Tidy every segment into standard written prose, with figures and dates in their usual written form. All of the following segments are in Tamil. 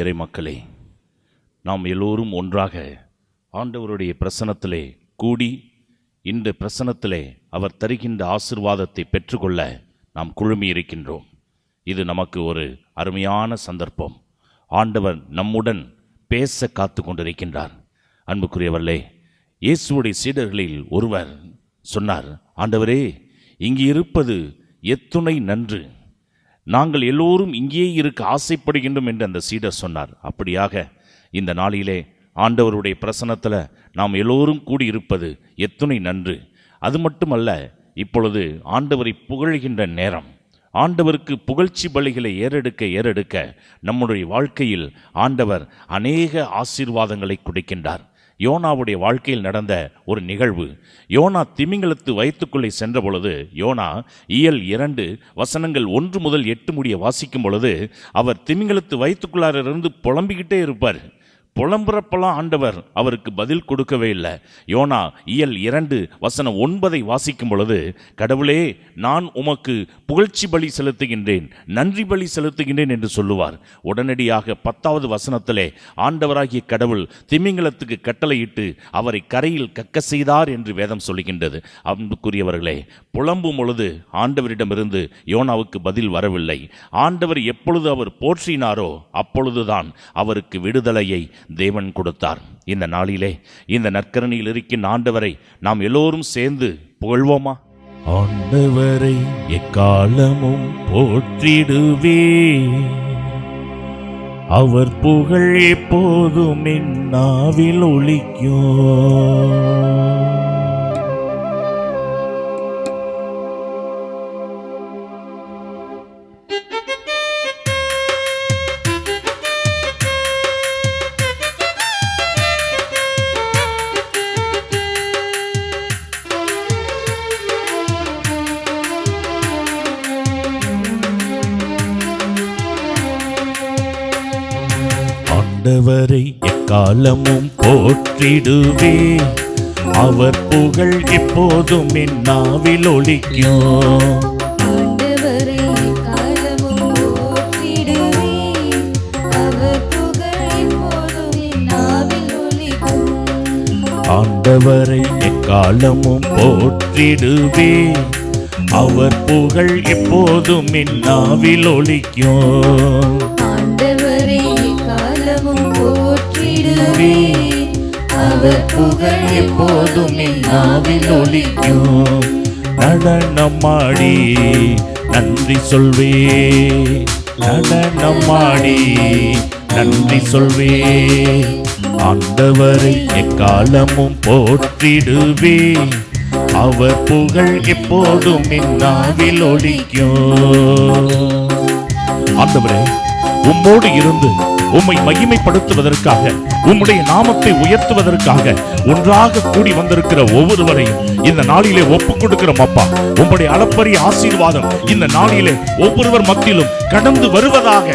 இறை மக்களே, நாம் எல்லோரும் ஒன்றாக ஆண்டவருடைய பிரசன்னத்திலே கூடி இந்த பிரசன்னத்திலே அவர் தருகின்ற ஆசீர்வாதத்தை பெற்றுக்கொள்ள நாம் குழுமி இருக்கின்றோம். இது நமக்கு ஒரு அருமையான சந்தர்ப்பம். ஆண்டவர் நம்முடன் பேச காத்து கொண்டிருக்கின்றார். அன்புக்குரியவர்களே, இயேசுவுடைய சீடர்களில் ஒருவர் சொன்னார், ஆண்டவரே, இங்கே இருப்பது எத்துணை நன்று, நாங்கள் எல்லோரும் இங்கேயே இருக்க ஆசைப்படுகின்றோம் என்று அந்த சீடர் சொன்னார். அப்படியாக இந்த நாளிலே ஆண்டவருடைய பிரசன்னத்தில் நாம் எல்லோரும் கூடியிருப்பது எத்துணை நன்று. அது மட்டுமல்ல, இப்பொழுது ஆண்டவரை புகழ்கின்ற நேரம். ஆண்டவருக்கு புகழ்ச்சி பலிகளை ஏறெடுக்க நம்முடைய வாழ்க்கையில் ஆண்டவர் அநேக ஆசீர்வாதங்களை கொடுக்கின்றார். யோனாவுடைய வாழ்க்கையில் நடந்த ஒரு நிகழ்வு. யோனா திமிங்கலத்து வயிற்றுக்குள்ளே சென்ற பொழுது, யோனா இயல் 2 வசனங்கள் 1 முதல் 8 முடிய வாசிக்கும் பொழுது, அவர் திமிங்கலத்து வயிற்றுக்குள்ளாரிலிருந்து புலம்பிக்கிட்டே இருப்பார். புலம்புறப்பெல்லாம் ஆண்டவர் அவருக்கு பதில் கொடுக்கவே இல்லை. யோனா இயல் 2 வசனம் 9 வாசிக்கும் பொழுது, கடவுளே, நான் உமக்கு புகழ்ச்சி பலி செலுத்துகின்றேன், நன்றி பலி செலுத்துகின்றேன் என்று சொல்லுவார். உடனடியாக 10வது வசனத்திலே ஆண்டவராகிய கடவுள் திமிங்கலத்துக்கு கட்டளையிட்டு அவரை கரையில் கக்க செய்தார் என்று வேதம் சொல்லுகின்றது. அன்புக்குரியவர்களே, புலம்பும் பொழுது ஆண்டவரிடமிருந்து யோனாவுக்கு பதில் வரவில்லை. ஆண்டவர் எப்பொழுது அவர் போற்றினாரோ அப்பொழுதுதான் அவருக்கு விடுதலையை தேவன் கொடுத்தார். இந்த நாளிலே இந்த நற்கரணியில் இருக்கின்ற ஆண்டவரை நாம் எல்லோரும் சேர்ந்து புகழ்வோமா? ஆண்டவரை எக்காலமும் போற்றிடுவே, அவர் புகழ் எப்போதும் என் நாவில் ஒலிக்கும். ஆண்டவரை எக்காலமும் போற்றிடுவே, அவர் புகழ் எப்போதும் என் நாவில் ஒலிக்கும். ஆண்டவரை எக்காலமும் போற்றிடுவே, அவர் புகழ் எப்போதும் என் நாவில் ஒலிக்கும். ஆண்டவரை எக்காலமும் போற்றிடுவே, அவர் புகழ் எப்போதும் என் நாவில் ஒலிக்கும். அவர் புகழ் எப்போதும் என் நாவில் ஒலிக்கும். நடனமாடி நன்றி சொல்வே, நடனமாடி நன்றி சொல்வே, ஆண்டவரை எக்காலமும் போற்றிடுவே, அவர் புகழ் எப்போதும் என் நாவில் ஒலிக்கும். ஆண்டவரே, உம்மோடு இருந்து உம்மை மகிமைப்படுத்துவதற்காக, உம்முடைய நாமத்தை உயர்த்துவதற்காக ஒன்றாக கூடி வந்திருக்கிற ஒவ்வொருவரையும் இந்த நாளிலே ஒப்புக் கொடுக்கிறோம். அப்பா, உம்முடைய அளப்பரிய ஆசீர்வாதம் இந்த நாளிலே ஒவ்வொருவர் மத்தியிலும் கடந்து வருவதாக.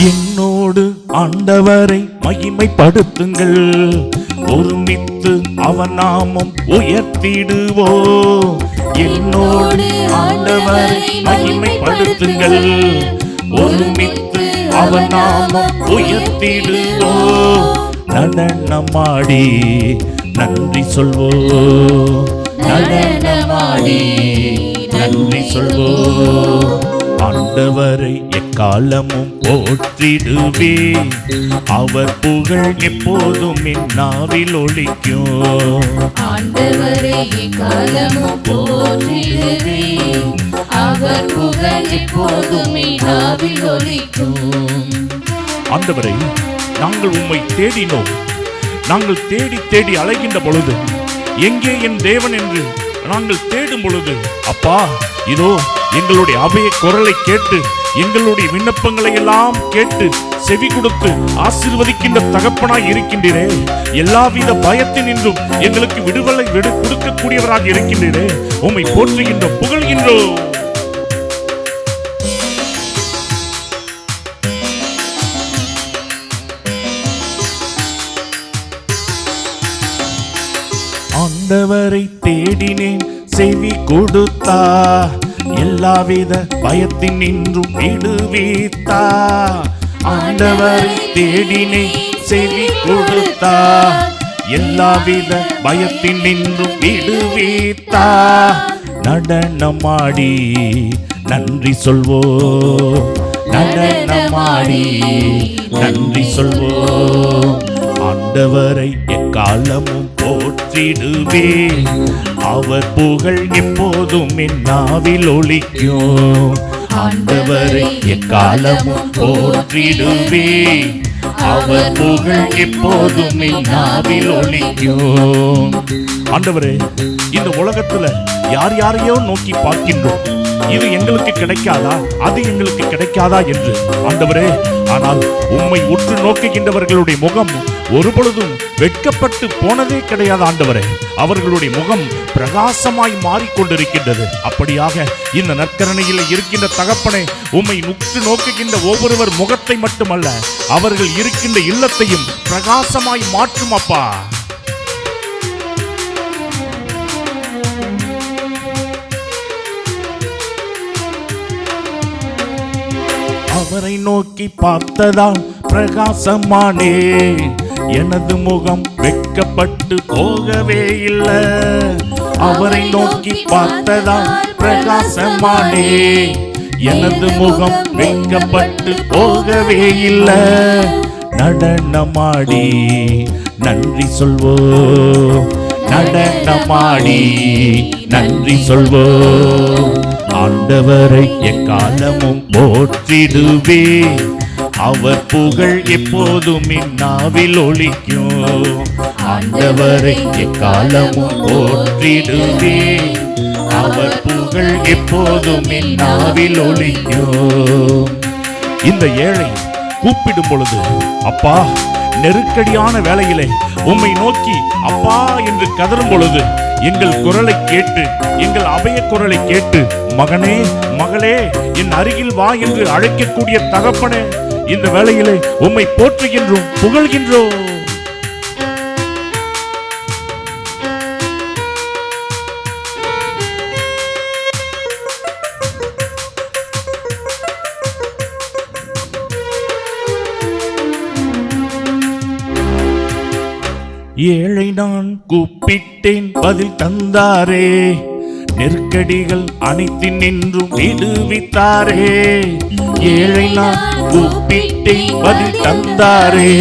என்னோடு ஆண்டவரை மகிமைப்படுத்துங்கள், ஒருமித்து அவன் நாமம் உயர்த்திடுவோ. என்னோடு ஆண்டவரை மகிமைப்படுத்துங்கள், ஒருமித்து அவன் நாமம் உயர்த்திடுவோ. நடனமாடி நன்றி சொல்வோ, நடனமாடி நன்றி சொல்வோ, ஆண்டவரை எக்காலமும் போற்றிடுவே, அவர் புகழ் எப்போதும் என் நாவில் ஒலிக்கும். ஆண்டவரை எக்காலமும் போற்றிடுவே, அவர் புகழ் எப்போதும் என் நாவில் ஒலிக்கும். ஆண்டவரை, நாங்கள் உம்மை தேடினோம். நாங்கள் தேடி தேடி அலைகின்ற பொழுது, எங்கே என் தேவன் என்று நாங்கள் தேடும் பொழுது, அப்பா, இதோ எங்களுடைய அபய குரலை கேட்டு, எங்களுடைய விண்ணப்பங்களை எல்லாம் கேட்டு செவி கொடுத்து ஆசீர்வதிக்கின்ற தகப்பனாய் இருக்கின்றீரே. எல்லாவித பயத்தினின்றும் எங்களுக்கு விடுதலை கொடுக்கக்கூடியவராக இருக்கின்றீரே. உம்மை போற்றுகின்றோம், புகழ்கின்றோம். ஆண்டவரை தேடினேன், செவி கொடுத்தா, எல்லாவித பயத்தின் நின்றும் விடுவித்தா. ஆண்டவரை தேடினேன், செவி கொடுத்தா, எல்லாவித பயத்தின் நின்றும் விடுவித்தா. நடனமாடி நன்றி சொல்வோம், நடனமாடி நன்றி சொல்வோம். ஆண்டவரை எக்காலமும் போற்றிடுவே, அவர் புகழ் எப்போதும் என் நாவில் ஒலிக்கும். ஆண்டவரை எக்காலமும் போற்றிடுவே, அவர் புகழ் எப்போதும் என் நாவில் ஒலிக்கும். ஆண்டவரே, இந்த உலகத்துல யார் யாரையோ நோக்கி பார்க்கின்றோம், இது எங்களுக்கு கிடைக்காதா, அது எங்களுக்கு கிடைக்காதா என்று. ஆண்டவரே, ஆனால் உம்மை உற்று நோக்குகின்றவர்களுடைய முகம் ஒருபொழுதும் வெட்கப்பட்டு போனதே கிடையாது. ஆண்டவரே, அவர்களுடைய முகம் பிரகாசமாய் மாறிக்கொண்டிருக்கின்றது. அப்படியாக இந்த நற்கரணையில் இருக்கின்ற தகப்பனே, உம்மை உற்று நோக்குகின்ற ஒவ்வொருவர் முகத்தை மட்டுமல்ல, அவர்கள் இருக்கின்ற இல்லத்தையும் பிரகாசமாய் மாற்றும் அப்பா. அவரை நோக்கி பார்த்ததால் பிரகாசமானே, எனது முகம் வெட்கப்பட்டு போகவே இல்லை. அவரை நோக்கி பார்த்ததால் பிரகாசமானே, எனது முகம் வெட்கப்பட்டு போகவே இல்லை. நடனமாடி நன்றி சொல்வோம், நடனமாடி நன்றி சொல்வோம். ஆண்டவரை எக்காலமும் போற்றிடுவே, அவர் புகழ் எப்போதும் என் நாவில் ஒலிக்கும். ஆண்டவரை எக்காலமும் போற்றிடுவே, அவர் புகழ் எப்போதும் என் நாவில் ஒலிக்கும். இந்த ஏழை கூப்பிடும் பொழுது, அப்பா, நெருக்கடியான வேளையிலே உம்மை நோக்கி அப்பா என்று கதறும் பொழுது, எங்கள் குரலை கேட்டு, எங்கள் அபய குரலை கேட்டு, மகனே மகளே என் அருகில் வா என்று அழைக்கக்கூடிய தகப்பனே, இந்த வேளையிலே உம்மை போற்றுகின்றோம், புகழ்கின்றோம். ஏழை நான் கூப்பிட்டேன், பதில் தந்தாரே, நெருக்கடிகள் அனைத்தின் நின்றும் விடுவித்தாரே. ஏழை நான் கூப்பிட்டேன், பதில் தந்தாரே,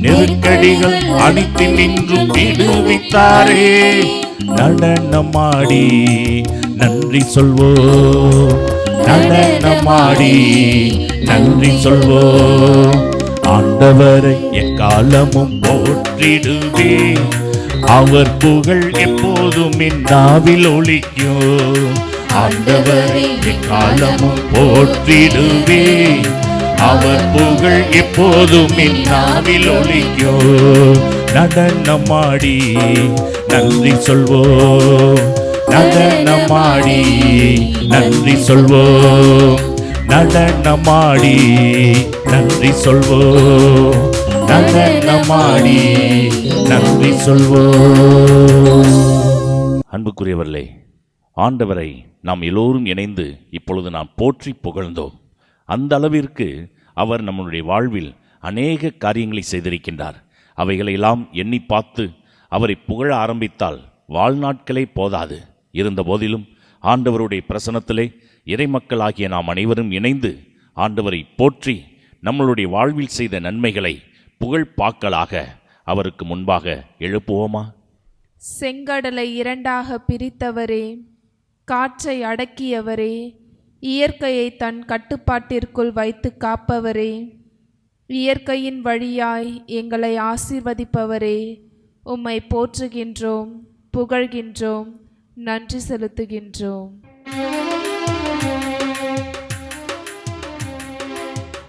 நெருக்கடிகள் அனைத்தின் நின்றும் விடுவித்தாரே. நடனமாடி நன்றி சொல்வோம், நடனமாடி நன்றி சொல்வோம். ஆண்டவரை எக்காலமும் போற்றிடுவே, அவர் புகழ் எப்போதும் என் நாவில் ஒலிக்கும். ஆண்டவரை எக்காலமும் போற்றிடுவே, அவர் புகழ் எப்போதும் என் நாவில் ஒலிக்கும். நடனமாடி நன்றி சொல்வோம், நடனமாடி நன்றி சொல்வோம், நடனமாடி நன்றி சொல்வோம், நடனமாடி நன்றி சொல்வோம். அன்புக்குரியவர்களே, ஆண்டவரை நாம் எல்லோரும் இணைந்து இப்பொழுது நாம் போற்றி புகழ்ந்தோம். அந்த அளவிற்கு அவர் நம்முடைய வாழ்வில் அநேக காரியங்களை செய்திருக்கின்றார். அவைகளையெல்லாம் எண்ணி பார்த்து அவரை புகழ ஆரம்பித்தால் வாழ்நாட்களே போதாது. இருந்த போதிலும் ஆண்டவருடைய பிரசன்னத்திலே இறைமக்களாகிய நாம் அனைவரும் இணைந்து ஆண்டவரை போற்றி நம்மளுடைய வாழ்வில் செய்த நன்மைகளை புகழ்பாக்களாக அவருக்கு முன்பாக எழுப்புவோமா? செங்கடலை இரண்டாக பிரித்தவரே, காற்றை அடக்கியவரே, இயற்கையை தன் கட்டுப்பாட்டிற்குள் வைத்து காப்பவரே, இயற்கையின் வழியாய் எங்களை ஆசீர்வதிப்பவரே, உம்மை போற்றுகின்றோம், புகழ்கின்றோம், நன்றி செலுத்துகின்றோம்.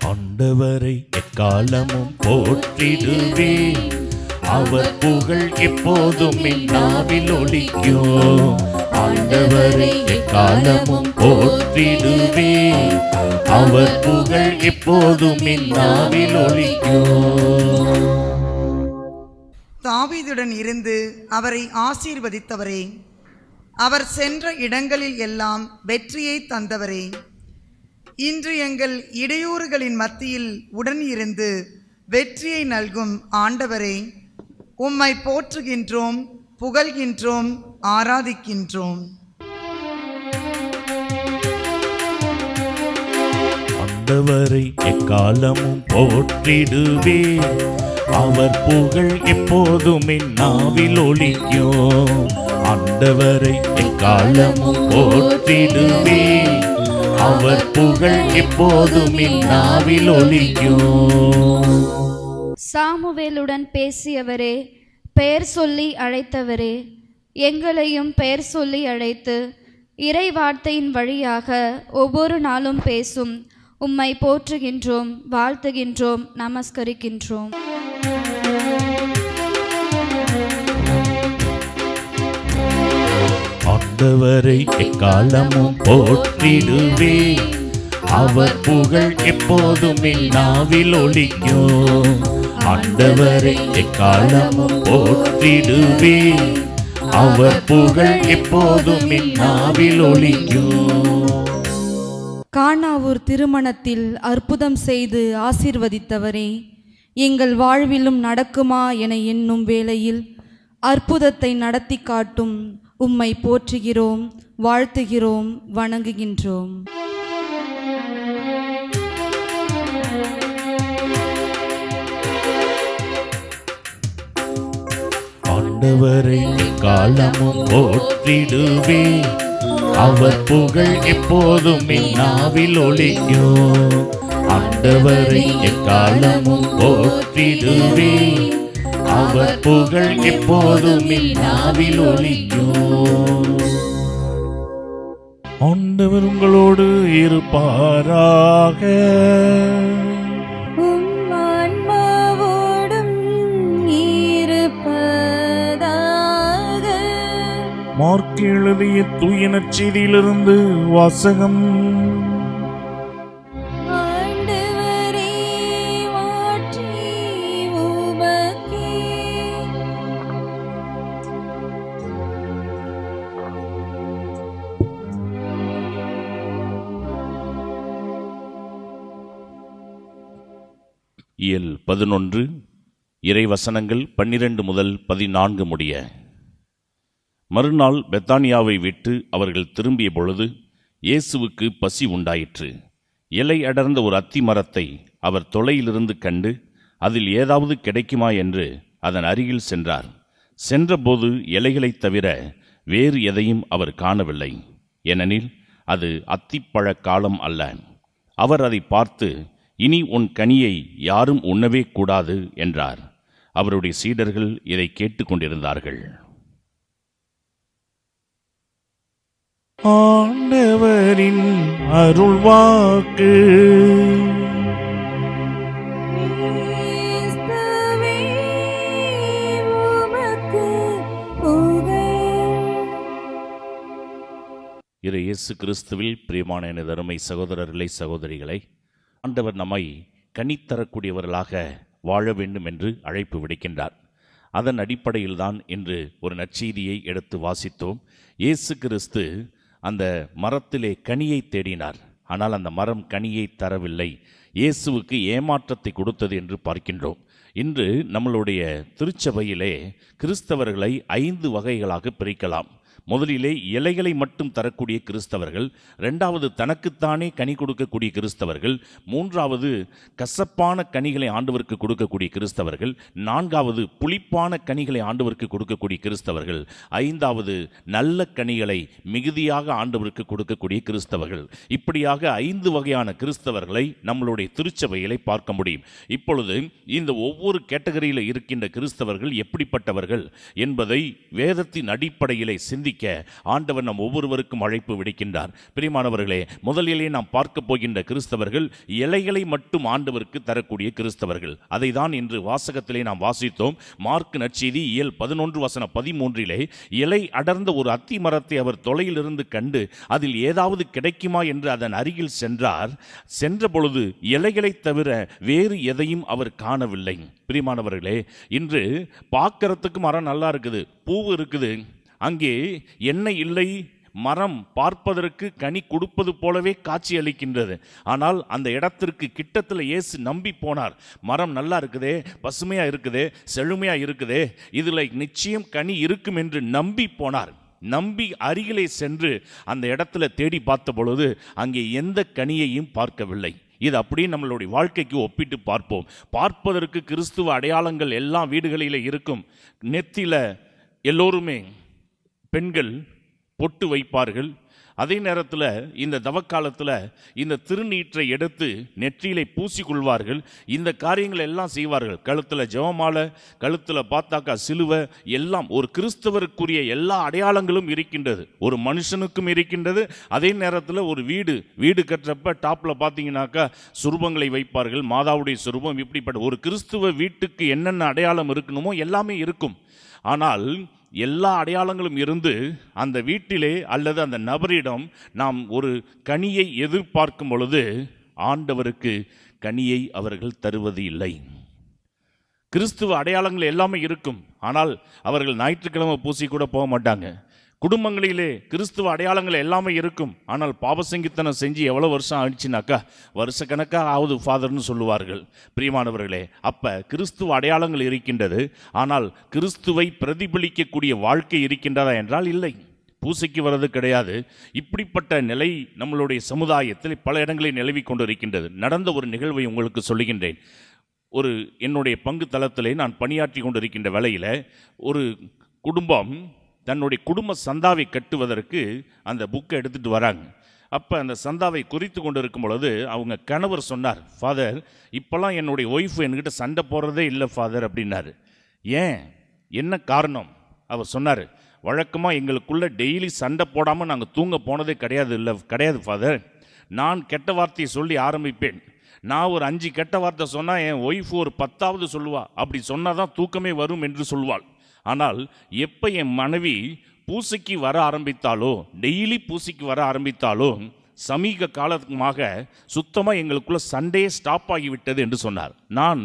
ஆண்டவரை எக்காலமும் போற்றிடுவே, அவர் புகழ் எப்போதும் என் நாவில் ஒலிக்கும். ஆண்டவரை எக்காலமும் போற்றிடுவே, அவர் புகழ் எப்போதும் என் நாவில் ஒலிக்கும். தாவீது தாவீதுடன் இருந்து அவரை ஆசீர்வதித்தவரே, அவர் சென்ற இடங்களில் எல்லாம் வெற்றியை தந்தவரே, இன்று எங்கள் இடையூறுகளின் மத்தியில் உடன் இருந்து வெற்றியை நல்கும் ஆண்டவரே, உம்மை போற்றுகின்றோம், புகழ்கின்றோம், ஆராதிக்கின்றோம். ஆண்டவரை எக்காலமும் போற்றிடுவே, அவர் புகழ் எப்போதும் என் நாவில் ஒலிக்கும். ஆண்டவரை எக்காலமும் போற்றிடுவே, அவர் புகழ் எப்போதும் என் நாவில் ஒலிக்கும். சாமுவேலுடன் பேசியவரே, பெயர் சொல்லி அழைத்தவரே, எங்களையும் பெயர் சொல்லி அழைத்து இறை வார்த்தையின் வழியாக ஒவ்வொரு நாளும் பேசும் உம்மை போற்றுகின்றோம், வாழ்த்துகின்றோம், நமஸ்கரிக்கின்றோம். ஆண்டவரை எக்காலமும் போற்றிடுவே, அவர் புகழ் எப்போதும் என் நாவில் ஒலிக்கும். ஆண்டவரை எக்காலமும் போற்றிடுவே, அவர் புகழ் எப்போதும் என் நாவில் ஒலிக்கும். கானாவூர் திருமணத்தில் அற்புதம் செய்து ஆசீர்வதித்தவரே, எங்கள் வாழ்விலும் நடக்குமா என எண்ணும் வேளையில் அற்புதத்தை நடத்தி காட்டும் உம்மை போற்றுகிறோம், வாழ்த்துகிறோம், வணங்குகின்றோம். ஆண்டவரை காலமும் போற்றிடுவே, அவர் புகழ் எப்போதும் என் நாவில் ஒலிக்கும். ஆண்டவரை எக்காலமும் போற்றிடுவே, அவர் புகழ் எப்போதும் என் நாவில் ஒலிக்கும். ஆண்டவர் உங்களோடு இருப்பாராக. மார்க்கு எழுதிய தூய நற்செய்தியிலிருந்து வாசகம். இயல் 11 இறைவசனங்கள் 12 முதல் 14 முடிய. மறுநாள் பெத்தானியாவை விட்டு அவர்கள் திரும்பிய பொழுது இயேசுவுக்கு பசி உண்டாயிற்று. இலை அடர்ந்த ஒரு அத்தி மரத்தை அவர் தொலையிலிருந்து கண்டு அதில் ஏதாவது கிடைக்குமா என்று அதன் அருகில் சென்றார். சென்றபோது இலைகளைத் தவிர வேறு எதையும் அவர் காணவில்லை, ஏனெனில் அது அத்திப்பழ காலம் அல்ல. அவர் அதை பார்த்து, இனி உன் கனியை யாரும் உண்ணவே கூடாது என்றார். அவருடைய சீடர்கள் இதை கேட்டுக்கொண்டிருந்தார்கள். ஆண்டவரின் அருள்வாக்கு. இயேசு கிறிஸ்துவில் பிரியமான எனது அருமை சகோதரர்களே, சகோதரிகளை, ஆண்டவர் நம்மை கனித்தரக்கூடியவர்களாக வாழ வேண்டும் என்று அழைப்பு விடுக்கின்றார். அதன் அடிப்படையில்தான் இன்று ஒரு நற்செய்தியை எடுத்து வாசித்தோம். இயேசு கிறிஸ்து அந்த மரத்திலே கனியை தேடினார், ஆனால் அந்த மரம் கனியை தரவில்லை. இயேசுவுக்கு ஏமாற்றத்தை கொடுத்தது என்று பார்க்கின்றோம். இன்று நம்மளுடைய திருச்சபையிலே கிறிஸ்தவர்களை 5 வகைகளாக பிரிக்கலாம். முதலிலே இலைகளை மட்டும் தரக்கூடிய கிறிஸ்தவர்கள், 2வது தனக்குத்தானே கனி கொடுக்கக்கூடிய கிறிஸ்தவர்கள், 3வது கசப்பான கனிகளை ஆண்டவருக்கு கொடுக்கக்கூடிய கிறிஸ்தவர்கள், 4வது புளிப்பான கனிகளை ஆண்டவருக்கு கொடுக்கக்கூடிய கிறிஸ்தவர்கள், 5வது நல்ல கனிகளை மிகுதியாக ஆண்டவருக்கு கொடுக்கக்கூடிய கிறிஸ்தவர்கள். இப்படியாக 5 வகையான கிறிஸ்தவர்களை நம்மளுடைய திருச்சபையிலே பார்க்க முடியும். இப்பொழுது இந்த ஒவ்வொரு கேட்டகரியில் இருக்கின்ற கிறிஸ்தவர்கள் எப்படிப்பட்டவர்கள் என்பதை வேதத்தின் அடிப்படையிலே சிந்திக்க பிரதிபலிக்க ஆண்டவர் நம் ஒவ்வொருவருக்கும் அழைப்பு விடுக்கின்றார். பிரியமானவர்களே, முதலிலே நாம் பார்க்க போகின்ற கிறிஸ்தவர்கள் இலைகளை மட்டும் ஆண்டவருக்கு தரக்கூடிய கிறிஸ்தவர்கள். அதை தான் இன்று வாசகத்திலே நாம் வாசித்தோம். மார்க் நற்செய்தி இயல் 11:13 இலை அடர்ந்த ஒரு அத்தி மரத்தை அவர் தொலையிலிருந்து கண்டு அதில் ஏதாவது கிடைக்குமா என்று அதன் அருகில் சென்றார். சென்ற பொழுது இலைகளை தவிர வேறு எதையும் அவர் காணவில்லை. பிரியமானவர்களே, இன்று பார்க்கறதுக்கு மரம் நல்லா இருக்குது, பூவு இருக்குது, அங்கே எண்ணெய் இல்லை, மரம் பார்ப்பதற்கு கனி கொடுப்பது போலவே காட்சி அளிக்கின்றது. ஆனால் அந்த இடத்திற்கு கிட்டத்தில் இயேசு நம்பி போனார். மரம் நல்லா இருக்குதே, பசுமையா இருக்குதே, செழுமையா இருக்குதே, இதில் நிச்சயம் கனி இருக்கும் என்று நம்பி போனார். நம்பி அருகிலே சென்று அந்த இடத்துல தேடி பார்த்த பொழுது அங்கே எந்த கனியையும் பார்க்கவில்லை. இது அப்படியே நம்மளுடைய வாழ்க்கைக்கு ஒப்பிட்டு பார்ப்போம். பார்ப்பதற்கு கிறிஸ்துவ அடையாளங்கள் எல்லா வீடுகளிலே இருக்கும். நெத்தியில எல்லோருமே பெண்கள் பொட்டு வைப்பார்கள். அதே நேரத்தில் இந்த தவக்காலத்தில் இந்த திருநீற்றை எடுத்து நெற்றியிலே பூசிக்கொள்வார்கள். இந்த காரியங்கள் எல்லாம் செய்வார்கள். கழுத்தில் ஜெபமாலை, கழுத்தில் பார்த்தாக்கா சிலுவை, எல்லாம் ஒரு கிறிஸ்தவருக்குரிய எல்லா அடையாளங்களும் இருக்கின்றது. ஒரு மனுஷனுக்கும் இருக்கின்றது. அதே நேரத்தில் ஒரு வீடு கட்டுறப்ப டாப்பில் பார்த்தீங்கன்னாக்கா சுரூபங்களை வைப்பார்கள், மாதாவுடைய சுரூபம். இப்படிப்பட்ட ஒரு கிறிஸ்துவ வீட்டுக்கு என்னென்ன அடையாளம் இருக்கணுமோ எல்லாமே இருக்கும். ஆனால் எல்லா அடையாளங்களும் இருந்து அந்த வீட்டிலே அல்லது அந்த நபரிடம் நாம் ஒரு கனியை எதிர்பார்க்கும் பொழுது ஆண்டவருக்கு கனியை அவர்கள் தருவது இல்லை. கிறிஸ்துவ அடையாளங்கள் எல்லாமே இருக்கும். ஆனால் அவர்கள் ஞாயிற்றுக்கிழமை பூசி கூட போக மாட்டாங்க. குடும்பங்களிலே கிறிஸ்துவ அடையாளங்கள் எல்லாமே இருக்கும். ஆனால் பாவசங்கித்தனம் செஞ்சு எவ்வளோ வருஷம் ஆயிடுச்சுனாக்கா வருஷக்கணக்காக ஆகுது ஃபாதர்னு சொல்லுவார்கள். பிரியமானவர்களே, அப்போ கிறிஸ்துவ அடையாளங்கள் இருக்கின்றது. ஆனால் கிறிஸ்துவை பிரதிபலிக்கக்கூடிய வாழ்க்கை இருக்கின்றதா என்றால் இல்லை. பூசைக்கு வர்றது கிடையாது. இப்படிப்பட்ட நிலை நம்மளுடைய சமுதாயத்தில் பல இடங்களில் நிலவி கொண்டு இருக்கின்றது. நடந்த ஒரு நிகழ்வை உங்களுக்கு சொல்லுகின்றேன். என்னுடைய பங்கு தளத்திலே நான் பணியாற்றி கொண்டிருக்கின்ற வேளையில் ஒரு குடும்பம் தன்னுடைய குடும்ப சந்தாவை கட்டுவதற்கு அந்த புக்கை எடுத்துகிட்டு வராங்க. அப்போ அந்த சந்தாவை குறித்து கொண்டு இருக்கும் பொழுது அவங்க கணவர் சொன்னார், ஃபாதர், இப்போல்லாம் என்னுடைய ஒய்ஃப் என்கிட்ட சண்டை போடுறதே இல்லை ஃபாதர் அப்படின்னாரு. ஏன், என்ன காரணம்? அவர் சொன்னார், வழக்கமாக எங்களுக்குள்ளே டெய்லி சண்டை போடாமல் நாங்கள் தூங்க போனதே கிடையாது ஃபாதர். நான் கெட்ட வார்த்தையை சொல்லி ஆரம்பிப்பேன். நான் ஒரு 5 கெட்ட வார்த்தை சொன்னால் என் ஒய்ஃப் ஒரு 10வது சொல்லுவா. அப்படி சொன்னால் தான் தூக்கமே வரும் என்று சொல்வாள். ஆனால் எப்போ என் மனைவி பூசைக்கு வர ஆரம்பித்தாலோ, டெய்லி பூசைக்கு வர ஆரம்பித்தாலோ, சமீப காலமாக சுத்தமாக எங்களுக்குள்ள சண்டையே ஸ்டாப் ஆகிவிட்டது என்று சொன்னார். நான்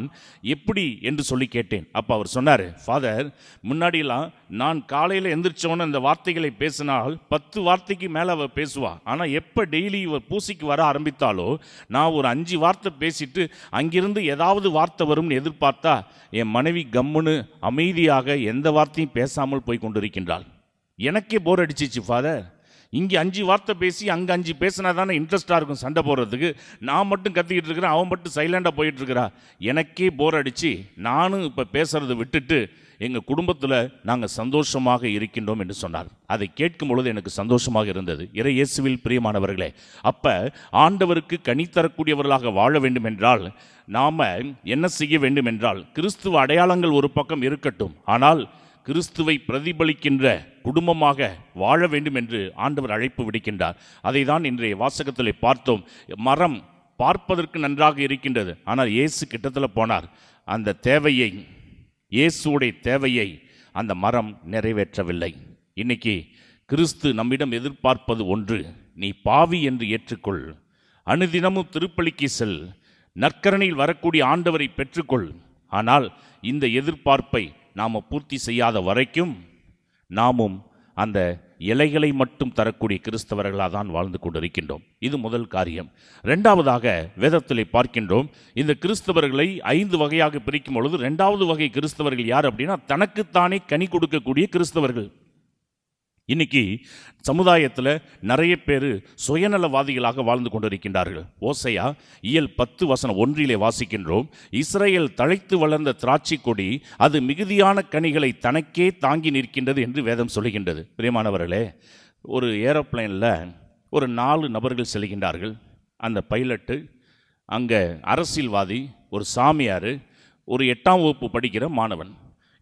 எப்படி என்று சொல்லி கேட்டேன். அப்போ அவர் சொன்னார், ஃபாதர், முன்னாடியெல்லாம் நான் காலையில் எந்திரிச்சவன இந்த வார்த்தைகளை பேசினால் 10 வார்த்தைக்கு மேலே அவள் பேசுவாள். ஆனால் எப்போ டெய்லி இவர் பூசைக்கு வர ஆரம்பித்தாலோ நான் ஒரு 5 வார்த்தை பேசிட்டு அங்கிருந்து ஏதாவது வார்த்தை வரும்னு எதிர்பார்த்தா என் மனைவி கம்முன்னு அமைதியாக எந்த வார்த்தையும் பேசாமல் போய் கொண்டிருக்கின்றாள். எனக்கே போர் அடிச்சிச்சு ஃபாதர். இங்கே 5 வார்த்தை பேசி அங்கே 5 பேசினா தானே இன்ட்ரெஸ்டாக இருக்கும் சண்டை போடுறதுக்கு. நான் மட்டும் கத்திக்கிட்டு இருக்கிறேன், அவன் மட்டும் சைலண்டாக போயிட்டுருக்கிறா. எனக்கே போர் அடித்து நானும் இப்போ பேசுகிறத விட்டுட்டு எங்கள் குடும்பத்தில் நாங்கள் சந்தோஷமாக இருக்கின்றோம் என்று சொன்னார். அதை கேட்கும் பொழுது எனக்கு சந்தோஷமாக இருந்தது. இறை இயேசுவில் பிரியமானவர்களே, அப்போ ஆண்டவருக்கு கனி தரக்கூடியவர்களாக வாழ வேண்டும் என்றால் நாம் என்ன செய்ய வேண்டும் என்றால், கிறிஸ்துவ அடையாளங்கள் ஒரு பக்கம் இருக்கட்டும், ஆனால் கிறிஸ்துவை பிரதிபலிக்கின்ற குடும்பமாக வாழ வேண்டும் என்று ஆண்டவர் அழைப்பு விடுக்கின்றார். அதை தான் இன்றைய வாசகத்தில் பார்த்தோம். மரம் பார்ப்பதற்கு நன்றாக இருக்கின்றது. ஆனால் இயேசு கிட்டத்தில் போனார். அந்த தேவையை, இயேசுடைய தேவையை அந்த மரம் நிறைவேற்றவில்லை. இன்னைக்கு கிறிஸ்து நம்மிடம் எதிர்பார்ப்பது ஒன்று, நீ பாவி என்று ஏற்றுக்கொள், அனுதினமும் திருப்பலிக்கு செல், நற்கரணையில் வரக்கூடிய ஆண்டவரை பெற்றுக்கொள். ஆனால் இந்த எதிர்பார்ப்பை நாம் பூர்த்தி செய்யாத வரைக்கும் நாமும் அந்த இலைகளை மட்டும் தரக்கூடிய கிறிஸ்தவர்களாக தான் வாழ்ந்து கொண்டிருக்கின்றோம். இது முதல் காரியம். 2வதாக வேதத்திலே பார்க்கின்றோம், இந்த கிறிஸ்தவர்களை 5 வகையாக பிரிக்கும் பொழுது 2வது வகை கிறிஸ்தவர்கள் யார் அப்படின்னா, தனக்குத்தானே கனி கொடுக்கக்கூடிய கிறிஸ்தவர்கள். இன்னைக்கு சமுதாயத்தில் நிறைய பேர் சுயநலவாதிகளாக வாழ்ந்து கொண்டிருக்கின்றார்கள். ஓசையா இயல் 10:1 வாசிக்கின்றோம், இஸ்ரவேல் தழைத்து வளர்ந்த திராட்சை கொடி, அது மிகுதியான கனிகளை தனக்கே தாங்கி நிற்கின்றது என்று வேதம் சொல்லுகின்றது. பிரியமானவர்களே, ஒரு ஏரோப்ளைனில் ஒரு 4 நபர்கள் செல்கின்றார்கள். அந்த பைலட்டு, அங்கே அரசியல்வாதி, ஒரு சாமியார், ஒரு 8ஆம் வகுப்பு படிக்கிற மாணவன்.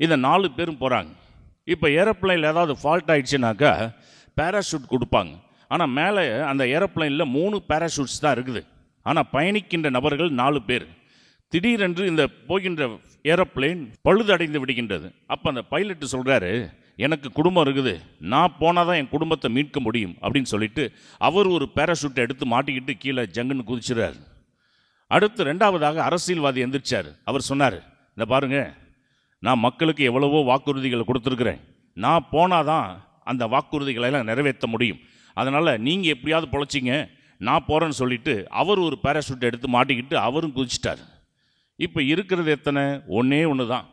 இந்த 4 பேரும் போகிறாங்க. இப்போ ஏரோப்ளைனில் ஏதாவது ஃபால்ட் ஆயிடுச்சுனாக்கா பேராஷூட் கொடுப்பாங்க. ஆனால் மேலே அந்த ஏரோப்ளைனில் 3 பேராஷூட்ஸ் தான் இருக்குது. ஆனால் பயணிக்கின்ற நபர்கள் 4 பேர். திடீரென்று இந்த போகின்ற ஏரோப்ளைன் பழுதடைந்து விடுகின்றது. அப்போ அந்த பைலட்டு சொல்கிறாரு, எனக்கு குடும்பம் இருக்குது, நான் போனால் தான் என் குடும்பத்தை மீட்க முடியும் அப்படின்னு சொல்லிட்டு அவர் ஒரு பேராஷூட்டை எடுத்து மாட்டிக்கிட்டு கீழே ஜங்குன்னு குதிச்சுறாரு. அடுத்து 2வதாக அரசியல்வாதி எந்திரிச்சார். அவர் சொன்னார், இந்த பாருங்க, நான் மக்களுக்கு எவ்வளவோ வாக்குறுதிகளை கொடுத்துருக்குறேன், நான் போனால் தான் அந்த வாக்குறுதிகளை எல்லாம் நிறைவேற்ற முடியும், அதனால் நீங்கள் எப்படியாவது பொழைச்சிங்க, நான் போகிறேன்னு சொல்லிட்டு அவர் ஒரு பேராஷூட்டை எடுத்து மாட்டிக்கிட்டு அவரும் குதிச்சிட்டார். இப்போ இருக்கிறது எத்தனை? ஒன்று தான்.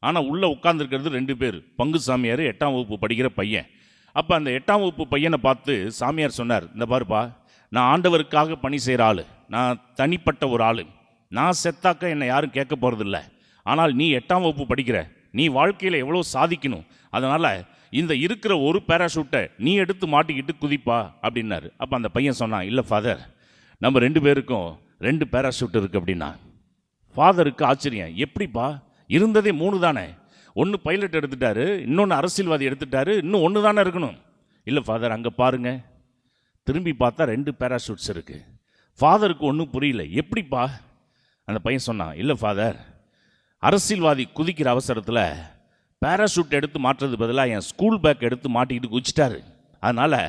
ஆனால் உள்ளே உட்காந்துருக்கிறது 2 பேர். பங்கு சாமியார் 8ஆம் வகுப்பு படிக்கிற பையன். அப்போ அந்த 8ஆம் வகுப்பு பையனை பார்த்து சாமியார் சொன்னார், இந்த பாருப்பா, நான் ஆண்டவருக்காக பணி செய்கிற ஆள், நான் தனிப்பட்ட ஒரு ஆள், நான் செத்தாக்க என்னை யாரும் கேட்க போகிறதில்ல. ஆனால் நீ 8ஆம் வகுப்பு படிக்கிற, நீ வாழ்க்கையில் எவ்வளோ சாதிக்கணும், அதனால் இந்த இருக்கிற ஒரு பேராஷூட்டை நீ எடுத்து மாட்டிக்கிட்டு குதிப்பா அப்படின்னாரு. அப்போ அந்த பையன் சொன்னான், இல்லை ஃபாதர், நம்ம 2 பேருக்கும் 2 பேராஷூட் இருக்குது அப்படின்னா. ஃபாதருக்கு ஆச்சரியம், எப்படிப்பா, இருந்ததே 3 தானே, ஒன்று பைலட் எடுத்துட்டாரு, இன்னொன்று அரசியல்வாதி எடுத்துட்டாரு, இன்னும் 1 தானே இருக்கணும். இல்லை ஃபாதர், அங்கே பாருங்க, திரும்பி பார்த்தா 2 பேராஷூட்ஸ் இருக்குது. ஃபாதருக்கு ஒன்றும் புரியல, எப்படிப்பா? அந்த பையன் சொன்னான், இல்லை ஃபாதர், அரசியல்வாதி குதிக்கிற அவசரத்தில் பேராஷூட் எடுத்து மாட்டுறது பதிலாக என் ஸ்கூல் பேக் எடுத்து மாட்டிக்கிட்டு குதிச்சிட்டாரு, அதனால்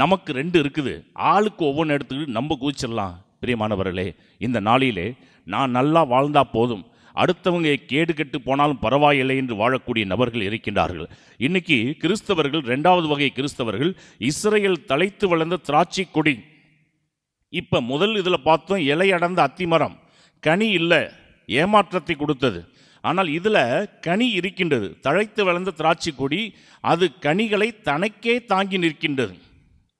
நமக்கு 2 இருக்குது, ஆளுக்கு ஒவ்வொன்று எடுத்துக்கிட்டு நம்ம குதிச்சிடலாம். பிரியமானவர்களே, இந்த நாளிலே நான் நல்லா வாழ்ந்தா போதும், அடுத்தவங்க கேடு கெட்டு போனாலும் பரவாயில்லை என்று வாழக்கூடிய நபர்கள் இருக்கின்றார்கள். இன்னைக்கு கிறிஸ்தவர்கள், 2வது வகை கிறிஸ்தவர்கள், இஸ்ரேல் தலைத்து வளர்ந்த திராட்சை கொடி. இப்போ முதல் இதில் பார்த்தோம் இலை அடர்ந்த அத்திமரம், கனி இல்லை, ஏமாற்றத்தை கொடுத்தது. ஆனால் இதில் கனி இருக்கின்றது, தழைத்து வளர்ந்த திராட்சை கொடி, அது கனிகளை தனக்கே தாங்கி நிற்கின்றது.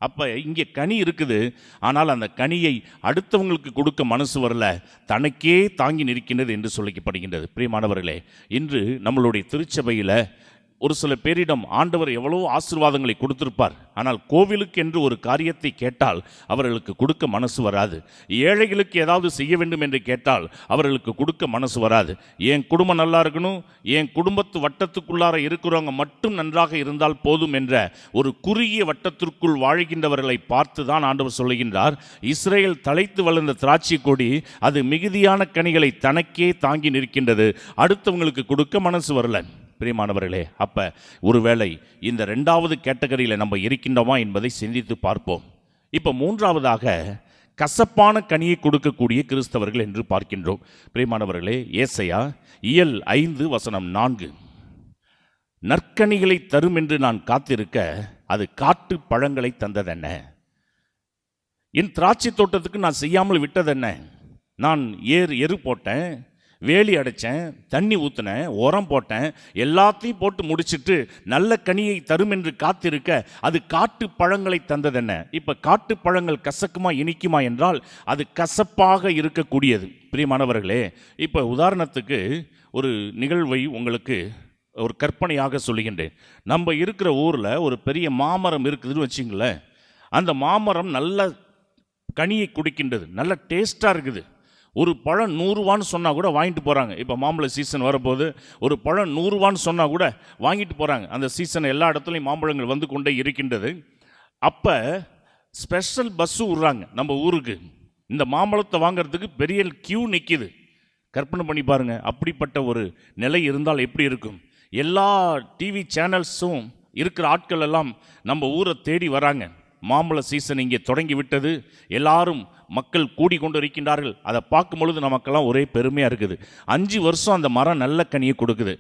அப்போ இங்கே கனி இருக்குது, ஆனால் அந்த கனியை அடுத்தவங்களுக்கு கொடுக்க மனசு வரல, தனக்கே தாங்கி நிற்கின்றது என்று சொல்லிக்கப்படுகின்றது. பிரியமானவர்களே, இன்று நம்மளுடைய திருச்சபையில் ஒரு சில பேரிடம் ஆண்டவர் எவ்வளோ ஆசீர்வாதங்களை கொடுத்திருப்பார், ஆனால் கோவிலுக்கு என்று ஒரு காரியத்தை கேட்டால் அவர்களுக்கு கொடுக்க மனசு வராது. ஏழைகளுக்கு ஏதாவது செய்ய வேண்டும் என்று கேட்டால் அவர்களுக்கு கொடுக்க மனசு வராது. என் குடும்பம் நல்லா இருக்கணும், என் குடும்பத்து வட்டத்துக்குள்ளார இருக்கிறவங்க மட்டும் நன்றாக இருந்தால் போதும் என்ற ஒரு குறுகிய வட்டத்திற்குள் வாழ்கின்றவர்களை பார்த்து தான் ஆண்டவர் சொல்லுகின்றார், இஸ்ரேல் தலைத்து வளர்ந்த திராட்சை கொடி, அது மிகுதியான கனிகளை தனக்கே தாங்கி நிற்கின்றது, அடுத்தவங்களுக்கு கொடுக்க மனசு வரல. பிரியமானவர்களே, அப்போ ஒருவேளை இந்த 2வது கேட்டகரியில் நம்ம இருக்கின்றோமா என்பதை சிந்தித்து பார்ப்போம். இப்போ 3வதாக கசப்பான கனியை கொடுக்கக்கூடிய கிறிஸ்தவர்கள் என்று பார்க்கின்றோம். பிரியமானவர்களே, ஏசாயா இயல் 5:4, நற்கனிகளை தரும் என்று நான் காத்திருக்க அது காட்டு பழங்களை தந்ததென்ன, என் திராட்சை தோட்டத்துக்கு நான் செய்யாமல் விட்டதென்ன, நான் எரு போட்டேன், வேலி அடைச்சேன், தண்ணி ஊற்றினேன், உரம் போட்டேன், எல்லாத்தையும் போட்டு முடிச்சுட்டு நல்ல கனியை தரும் என்று காத்திருக்க அது காட்டு பழங்களை தந்ததென்ன. இப்போ காட்டு பழங்கள் கசக்குமா இனிக்குமா என்றால் அது கசப்பாக இருக்கக்கூடியது. பிரியமானவர்களே, இப்போ உதாரணத்துக்கு ஒரு நிகழ்வை உங்களுக்கு ஒரு கற்பனையாக சொல்லுகின்றேன். நம்ம இருக்கிற ஊரில் ஒரு பெரிய மாமரம் இருக்குதுன்னு வச்சுங்களேன், அந்த மாமரம் நல்ல கனியை குடிக்கின்றது, நல்ல டேஸ்ட்டாக இருக்குது. ஒரு பழம் 100 ரூபான்னு சொன்னால் கூட வாங்கிட்டு போகிறாங்க. இப்போ மாம்பழ சீசன் வரப்போது, ஒரு பழம் 100 ரூபான்னு சொன்னால் கூட வாங்கிட்டு போகிறாங்க. அந்த சீசன் எல்லா இடத்துலையும் மாம்பழங்கள் வந்து கொண்டே இருக்கின்றது. அப்போ ஸ்பெஷல் பஸ்ஸு விட்றாங்க நம்ம ஊருக்கு, இந்த மாம்பழத்தை வாங்கிறதுக்கு பெரிய கியூ நிற்கிது. கற்பனை பண்ணி பாருங்கள், அப்படிப்பட்ட ஒரு நிலை இருந்தால் எப்படி இருக்கும். எல்லா டிவி சேனல்ஸும் இருக்கிற ஆட்கள் எல்லாம் நம்ம ஊரை தேடி வராங்க. மாம்பழ சீசன் இங்கே தொடங்கி விட்டது, எல்லாரும் மக்கள் கூடி கொண்டு இருக்கின்றார்கள். அதை பார்க்கும் பொழுது நமக்கெல்லாம் ஒரே பெருமையாக இருக்குது. 5 வருஷம் அந்த மரம் நல்ல கனியை கொடுக்குது,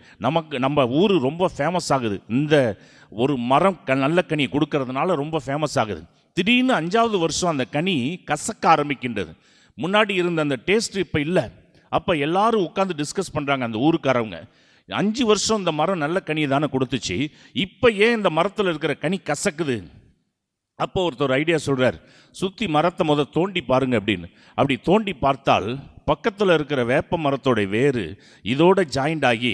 நம்ம ஊர் ரொம்ப ஃபேமஸ் ஆகுது. இந்த ஒரு மரம் நல்ல கனியை கொடுக்கறதுனால ரொம்ப ஃபேமஸ் ஆகுது. திடீர்னு 5வது வருஷம் அந்த கனி கசக்க ஆரம்பிக்கின்றது. முன்னாடி இருந்த அந்த டேஸ்ட் இப்போ இல்லை. அப்போ எல்லாரும் உட்காந்து டிஸ்கஸ் பண்ணுறாங்க அந்த ஊருக்காரவங்க, 5 வருஷம் இந்த மரம் நல்ல கனியை தானே கொடுத்துச்சு, இப்போ ஏன் இந்த மரத்தில் இருக்கிற கனி கசக்குது? அப்போ ஒருத்தர் ஐடியா சொல்கிறார், சுற்றி மரத்தை தோண்டி பாருங்க அப்படின்னு. அப்படி தோண்டி பார்த்தால் பக்கத்தில் இருக்கிற வேப்ப மரத்தோட வேறு இதோட ஜாயிண்ட் ஆகி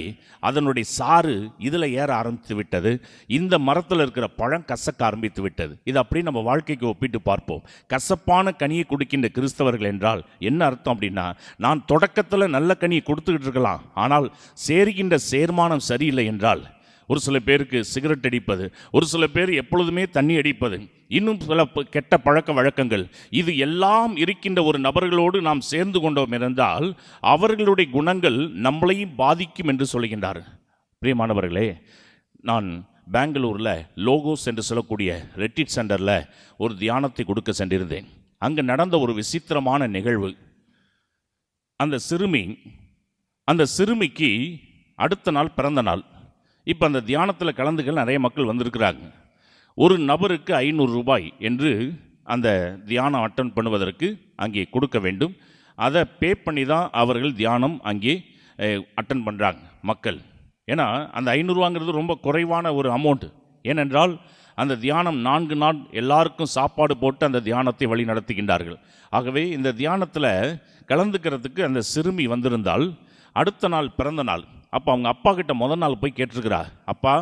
அதனுடைய சாறு இதில் ஏற ஆரம்பித்து விட்டது. இந்த மரத்தில் இருக்கிற பழம் கசக்க ஆரம்பித்து விட்டது. இது அப்படியே நம்ம வாழ்க்கைக்கு ஒப்பிட்டு பார்ப்போம். கசப்பான கனியை கொடுக்கின்ற கிறிஸ்தவர்கள் என்றால் என்ன அர்த்தம் அப்படின்னா, நான் தொடக்கத்தில் நல்ல கனியை கொடுத்துக்கிட்டு இருக்கலாம், ஆனால் சேர்கின்ற சேர்மானம் சரியில்லை என்றால் ஒரு சில பேருக்கு சிகரெட் அடிப்பது, ஒரு சில பேர் எப்பொழுதுமே தண்ணி அடிப்பது, இன்னும் சில கெட்ட பழக்க வழக்கங்கள், இது எல்லாம் இருக்கின்ற ஒரு நபர்களோடு நாம் சேர்ந்து கொண்டோம் இருந்தால் அவர்களுடைய குணங்கள் நம்மளையும் பாதிக்கும் என்று சொல்கின்றார். பிரியமானவர்களே, நான் பெங்களூரில் லோகோஸ் என்று சொல்லக்கூடிய ரெட்ரீட் சென்டரில் ஒரு தியானத்தை கொடுக்க சென்றிருந்தேன். அங்கே நடந்த ஒரு விசித்திரமான நிகழ்வு. அந்த சிறுமிக்கு அடுத்த நாள் பிறந்த நாள். இப்போ அந்த தியானத்தில் கலந்துக்க நிறைய மக்கள் வந்திருக்கிறாங்க. ஒரு நபருக்கு 500 ரூபாய் என்று அந்த தியானம் அட்டன் பண்ணுவதற்கு அங்கே கொடுக்க வேண்டும். அதை பே பண்ணி தான் அவர்கள் தியானம் அங்கே அட்டன் பண்ணுறாங்க மக்கள். ஏன்னா அந்த 500 ரூபாங்கிறது ரொம்ப குறைவான ஒரு அமௌண்ட். ஏனென்றால் அந்த தியானம் 4 நாள் எல்லாருக்கும் சாப்பாடு போட்டு அந்த தியானத்தை வழி நடத்துகின்றார்கள். ஆகவே இந்த தியானத்தில் கலந்துக்கிறதுக்கு அந்த சிறுமி வந்திருந்தால் அடுத்த நாள் பிறந்த நாள். அப்போ அவங்க அப்பா கிட்ட முதல் நாள் போய் கேட்டிருக்கிறா, அப்பா